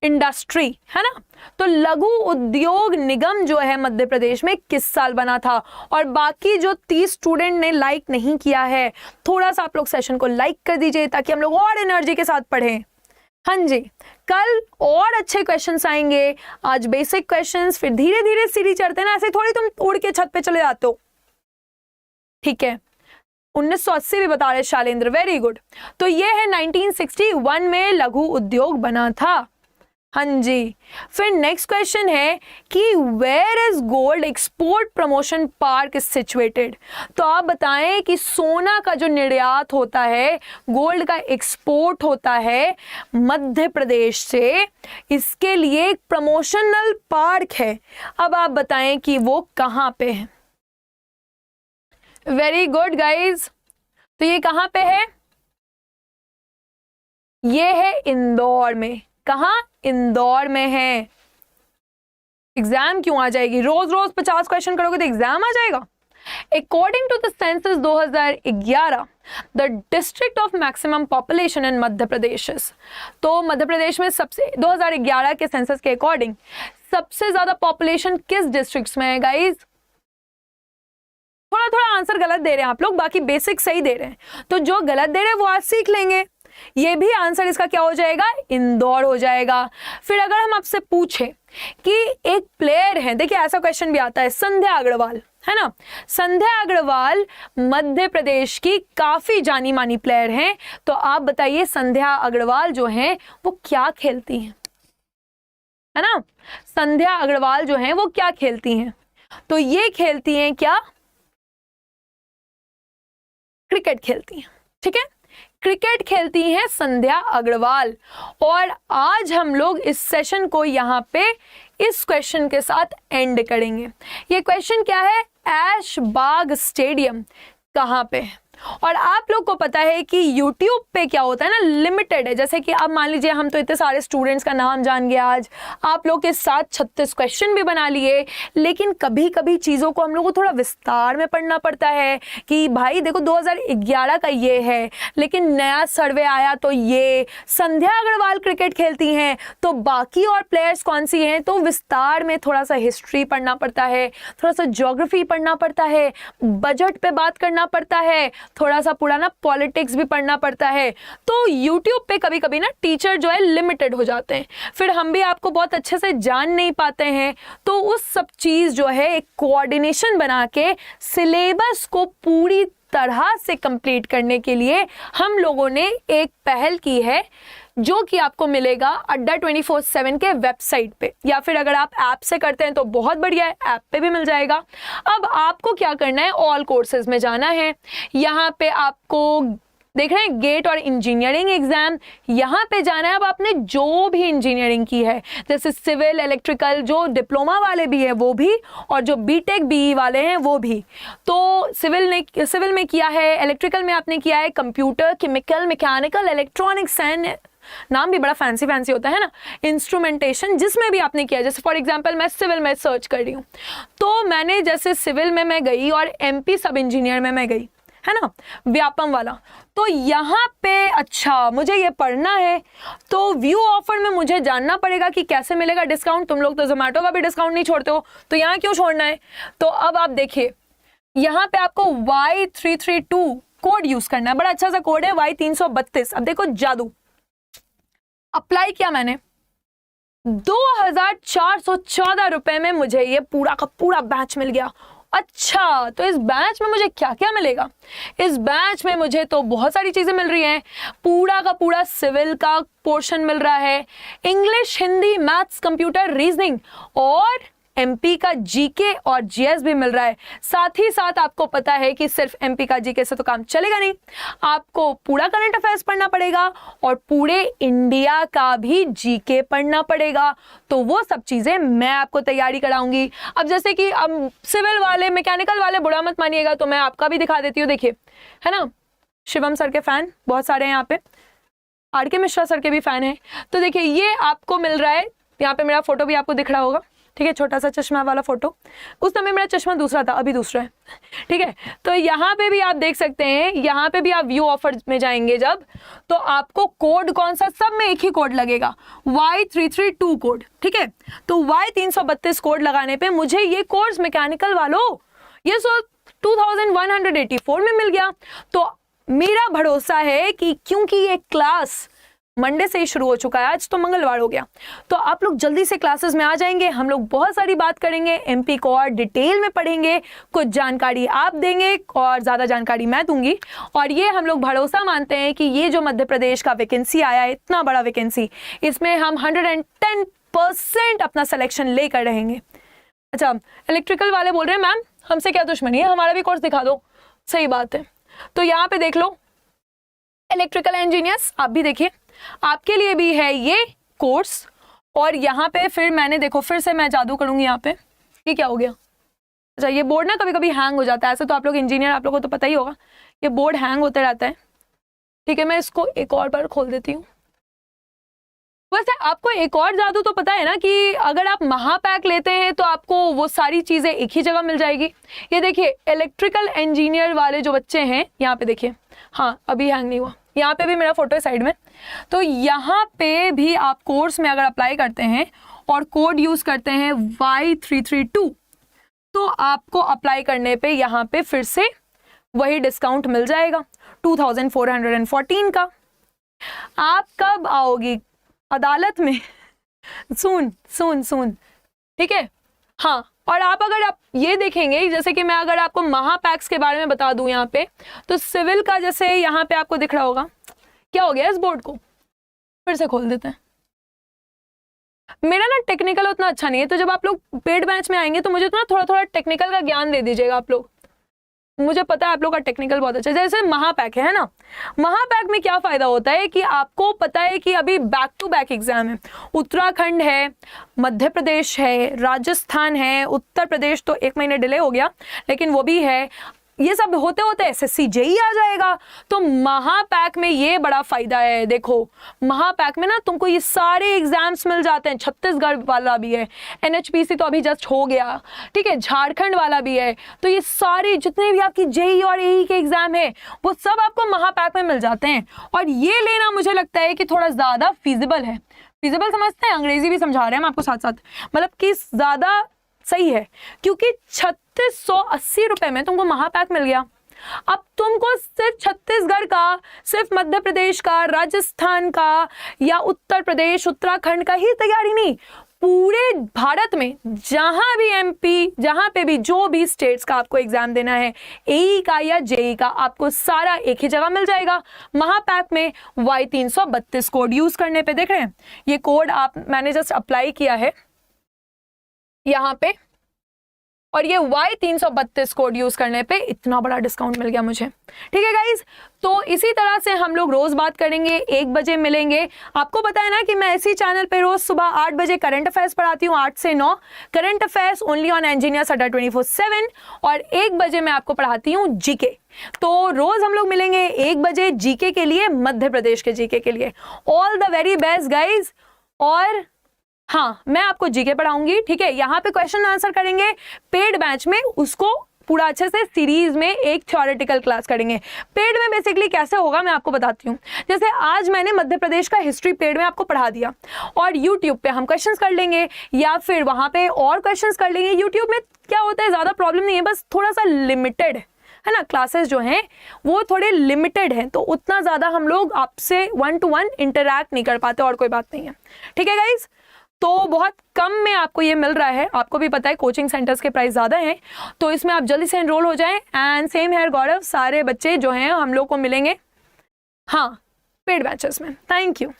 इंडस्ट्री, है ना। तो लघु उद्योग निगम जो है मध्य प्रदेश में किस साल बना था? और बाकी जो 30 स्टूडेंट ने लाइक नहीं किया है, थोड़ा सा आप लोग सेशन को लाइक कर दीजिए ताकि हम लोग और एनर्जी के साथ पढ़ें। हाँ जी, कल और अच्छे क्वेश्चंस आएंगे, आज बेसिक क्वेश्चंस, फिर धीरे धीरे सीढ़ी चढ़ते हैं ना, ऐसे थोड़ी तुम उड़ के छत पे चले जाते हो, ठीक है। 1980 भी बता रहे शालेंद्र, वेरी गुड। तो ये है 1961 में लघु उद्योग बना था। हाँ जी, फिर नेक्स्ट क्वेश्चन है कि where is gold export promotion park situated. तो आप बताएं कि सोना का जो निर्यात होता है, गोल्ड का एक्सपोर्ट होता है मध्य प्रदेश से, इसके लिए एक प्रमोशनल पार्क है। अब आप बताएं कि वो कहां पे है। वेरी गुड गाइज, तो ये कहां पे है? ये है इंदौर में। कहां? इंदौर में है। एग्जाम क्यों आ जाएगी? रोज रोज 50 क्वेश्चन करोगे तो एग्जाम आ जाएगा। According to the census 2011 the district of maximum population in Madhya Pradesh, तो मध्य प्रदेश में सबसे 2011 के सेंसस के अकॉर्डिंग सबसे ज्यादा पॉपुलेशन किस डिस्ट्रिक्ट में है गाइज? थोड़ा थोड़ा आंसर गलत दे रहे हैं आप लोग, बाकी बेसिक सही दे रहे हैं। तो जो गलत दे रहे हैं वो आज सीख लेंगे। ये भी आंसर इसका क्या हो जाएगा? इंदौर हो जाएगा। फिर अगर हम आपसे पूछे कि एक प्लेयर है, देखिए ऐसा क्वेश्चन भी आता है, संध्या अग्रवाल, है ना। संध्या अग्रवाल मध्य प्रदेश की काफी जानी मानी प्लेयर हैं, तो आप बताइए संध्या अग्रवाल जो हैं वो क्या खेलती हैं? है ना। संध्या अग्रवाल जो हैं वो क्या खेलती हैं, तो ये खेलती हैं क्या, क्रिकेट खेलती हैं, ठीक है, क्रिकेट खेलती हैं संध्या अग्रवाल। और आज हम लोग इस सेशन को यहाँ पे इस क्वेश्चन के साथ एंड करेंगे। ये क्वेश्चन क्या है, ऐशबाग स्टेडियम कहाँ पे है। और आप लोग को पता है कि YouTube पे क्या होता है ना, लिमिटेड है। जैसे कि अब मान लीजिए हम तो इतने सारे स्टूडेंट्स का नाम जान गए आज, आप लोग के साथ 36 क्वेश्चन भी बना लिए, लेकिन कभी कभी चीज़ों को हम लोग को थोड़ा विस्तार में पढ़ना पड़ता है कि भाई देखो 2011 का ये है, लेकिन नया सर्वे आया तो ये संध्या अग्रवाल क्रिकेट खेलती हैं, तो बाकी और प्लेयर्स कौन सी हैं, तो विस्तार में थोड़ा सा हिस्ट्री पढ़ना पड़ता है, थोड़ा सा ज्योग्राफी पढ़ना पड़ता है, बजट पे बात करना पड़ता है, थोड़ा सा पुराना पॉलिटिक्स भी पढ़ना पड़ता है। तो YouTube पे कभी कभी ना टीचर जो है लिमिटेड हो जाते हैं, फिर हम भी आपको बहुत अच्छे से जान नहीं पाते हैं। तो उस सब चीज़ जो है एक कोऑर्डिनेशन बना के सिलेबस को पूरी तरह से कंप्लीट करने के लिए हम लोगों ने एक पहल की है, जो कि आपको मिलेगा अड्डा 24/7 के वेबसाइट पे, या फिर अगर आप ऐप से करते हैं तो बहुत बढ़िया है, ऐप पे भी मिल जाएगा। अब आपको क्या करना है, ऑल कोर्सेज में जाना है। यहाँ पे आपको देख रहे हैं गेट और इंजीनियरिंग एग्जाम, यहाँ पे जाना है। अब आपने जो भी इंजीनियरिंग की है, जैसे सिविल, इलेक्ट्रिकल, जो डिप्लोमा वाले भी है वो भी, और जो बीटेक बीई वाले हैं वो भी। तो सिविल में किया है, इलेक्ट्रिकल में आपने किया है, computer, chemical, mechanical, electronics and नाम भी बड़ा फैंसी होता है ना, इंस्ट्रूमेंटेशन, जिसमें भी आपने किया। जैसे फॉर एग्जांपल मैं सिविल में सर्च कर रही हूँ, तो मैंने जैसे सिविल में मैं गई और एमपी सब इंजीनियर में मैं गई, है ना, व्यापम वाला। तो यहाँ पे अच्छा मुझे ये पढ़ना है, तो व्यू ऑफर में मुझे जानना पड़ेगा कि कैसे मिलेगा डिस्काउंट। तुम लोग तो जोमेटो का भी डिस्काउंट नहीं छोड़ते हो, तो यहाँ क्यों छोड़ना है। तो अब आप देखिए, यहाँ पे आपको Y332 कोड यूज करना है, बड़ा अच्छा सा कोड है Y332। अब देखो जादू, अप्लाई किया मैंने, 2414 रुपए में मुझे ये पूरा का पूरा बैच मिल गया। अच्छा, तो इस बैच में मुझे क्या क्या मिलेगा, इस बैच में मुझे तो बहुत सारी चीजें मिल रही हैं। पूरा का पूरा सिविल का पोर्शन मिल रहा है, English, Hindi, maths, computer, reasoning, और एमपी का जीके और जीएस भी मिल रहा है। साथ ही साथ आपको पता है कि सिर्फ एमपी का जीके से तो काम चलेगा नहीं, आपको पूरा करंट अफेयर्स पढ़ना पड़ेगा और पूरे इंडिया का भी जीके पढ़ना पड़ेगा। तो वो सब चीजें मैं आपको तैयारी कराऊंगी। अब जैसे कि अब सिविल वाले, मैकेनिकल वाले बुरा मत मानिएगा, तो मैं आपका भी दिखा देती हूँ। देखिए, है ना, शिवम सर के फैन बहुत सारे हैं यहाँ पे, आर.के. मिश्रा सर के भी फैन हैं। तो देखिए ये आपको मिल रहा है, यहाँ पे मेरा फोटो भी आपको दिख रहा होगा, ठीक है, छोटा सा चश्मा वाला फोटो। उस समय मेरा चश्मा दूसरा था, अभी दूसरा है, ठीक है। तो यहाँ पे भी आप देख सकते हैं, यहाँ पे भी आप व्यू ऑफर में जाएंगे जब, तो आपको कोड कौन सा, सब में एक ही कोड लगेगा, Y332 कोड, ठीक है। तो Y332 कोड लगाने पे मुझे ये कोर्स मैकेनिकल वालों ये 2184 में मिल गया। तो मेरा भरोसा है कि क्योंकि ये क्लास मंडे से ही शुरू हो चुका है, आज तो मंगलवार हो गया, तो आप लोग जल्दी से क्लासेस में आ जाएंगे। हम लोग बहुत सारी बात करेंगे, एमपी को और डिटेल में पढ़ेंगे, कुछ जानकारी आप देंगे और ज़्यादा जानकारी मैं दूंगी। और ये हम लोग भरोसा मानते हैं कि ये जो मध्य प्रदेश का वैकेंसी आया है, इतना बड़ा वैकेंसी, इसमें हम 110% अपना सिलेक्शन लेकर रहेंगे। अच्छा, इलेक्ट्रिकल वाले बोल रहे हैं मैम हमसे क्या दुश्मनी है, हमारा भी कोर्स दिखा दो। सही बात है, तो यहाँ पे देख लो इलेक्ट्रिकल इंजीनियर्स, आप भी देखिए, आपके लिए भी है ये कोर्स। और यहाँ पे फिर मैंने देखो, फिर से मैं जादू करूंगी यहाँ पे, ये क्या हो गया। अच्छा, ये बोर्ड ना कभी कभी हैंग हो जाता है, ऐसे तो आप लोग इंजीनियर, आप लोगों को तो पता ही होगा, ये बोर्ड हैंग होते रहता है, ठीक है। मैं इसको एक और बार खोल देती हूँ। वैसे आपको एक और जादू तो पता है ना कि अगर आप महापैक लेते हैं तो आपको वो सारी चीजें एक ही जगह मिल जाएगी। ये देखिए, इलेक्ट्रिकल इंजीनियर वाले जो बच्चे हैं, यहाँ पे देखिए, हाँ अभी हैंग नहीं हुआ, यहाँ पे भी मेरा फोटो है साइड में। तो यहाँ पे भी आप कोर्स में अगर अप्लाई करते हैं और कोड यूज करते हैं Y332, तो आपको अप्लाई करने पे यहाँ पे फिर से वही डिस्काउंट मिल जाएगा 2414 का। आप कब आओगी अदालत में? सुन, ठीक है, हाँ। और आप अगर आप ये देखेंगे, जैसे कि मैं अगर आपको महापैक्स के बारे में बता दूं यहाँ पे, तो सिविल का जैसे यहाँ पे आपको दिख रहा होगा, क्या हो गया इस बोर्ड को, फिर से खोल देते हैं। मेरा ना टेक्निकल उतना अच्छा नहीं है, तो जब आप लोग पेड बैच में आएंगे तो मुझे तो ना थोड़ा थोड़ा टेक्निकल का ज्ञान दे दीजिएगा आप लोग। मुझे पता है आप लोग का टेक्निकल बहुत अच्छा है। जैसे महापैक है ना, महापैक में क्या फायदा होता है कि आपको पता है कि अभी बैक टू बैक एग्जाम है, उत्तराखंड है, मध्य प्रदेश है, राजस्थान है, उत्तर प्रदेश तो 1 महीने डिले हो गया लेकिन वो भी है, ये सब होते होते एसएससी जेई आ जाएगा। तो महापैक में ये बड़ा फायदा है। देखो महापैक में ना तुमको ये सारे एग्जाम्स मिल जाते हैं, छत्तीसगढ़ वाला भी है, एनएचपीसी तो अभी जस्ट हो गया, ठीक है, झारखंड वाला भी है, तो ये सारे जितने भी आपकी जेई और एई के एग्जाम है वो सब आपको महापैक में मिल जाते हैं। और ये लेना मुझे लगता है कि थोड़ा ज्यादा फिजिबल है। फिजिबल समझते हैं, अंग्रेजी भी समझा रहे हैं हम आपको साथ साथ, मतलब कि ज्यादा सही है क्योंकि 3680 रुपए में तुमको महापैक मिल गया। अब तुमको सिर्फ छत्तीसगढ़ का, सिर्फ मध्य प्रदेश का, राजस्थान का या उत्तर प्रदेश उत्तराखंड का ही तैयारी नहीं, पूरे भारत में जहां भी एमपी, जहां पे भी जो भी स्टेट्स का आपको एग्जाम देना है, एई का या जेई का, आपको सारा एक ही जगह मिल जाएगा महापैक में। Y332 कोड यूज करने पे देख रहे हैं, ये कोड मैंने जस्ट अप्लाई किया है यहाँ पे, और ये Y332 कोड यूज करने पे इतना बड़ा डिस्काउंट मिल गया मुझे। ठीक है गाइज, तो इसी तरह से हम लोग रोज बात करेंगे, 1 बजे मिलेंगे। आपको पता है ना कि मैं इसी चैनल पे रोज सुबह 8 बजे करंट अफेयर्स पढ़ाती हूँ, 8 से 9 current affairs only on engineers अड्डा 24/7, और 1 बजे मैं आपको पढ़ाती हूँ जीके। तो रोज हम लोग मिलेंगे 1 बजे जीके के लिए, मध्य प्रदेश के जीके के लिए। All the very best guys. और हाँ, मैं आपको जीके पढ़ाऊंगी, ठीक है, यहाँ पे क्वेश्चन आंसर करेंगे पेड बैच में, उसको पूरा अच्छे से सीरीज में एक थ्योरेटिकल क्लास करेंगे। पेड में बेसिकली कैसे होगा मैं आपको बताती हूँ। जैसे आज मैंने मध्य प्रदेश का हिस्ट्री पेड में आपको पढ़ा दिया, और यूट्यूब पे हम क्वेश्चंस कर लेंगे या फिर वहां पे और क्वेश्चंस कर लेंगे। यूट्यूब में क्या होता है, ज्यादा प्रॉब्लम नहीं है, बस थोड़ा सा लिमिटेड है ना, क्लासेस जो हैं वो थोड़े लिमिटेड हैं, तो उतना ज्यादा हम लोग आपसे 1 to 1 इंटरैक्ट नहीं कर पाते, और कोई बात नहीं है। ठीक है गाइज, तो बहुत कम में आपको ये मिल रहा है। आपको भी पता है कोचिंग सेंटर्स के प्राइस ज़्यादा हैं, तो इसमें आप जल्दी से एनरोल हो जाएं। एंड सेम हेयर गौरव, सारे बच्चे जो हैं हम लोग को मिलेंगे हाँ पेड बैचेस में। Thank you.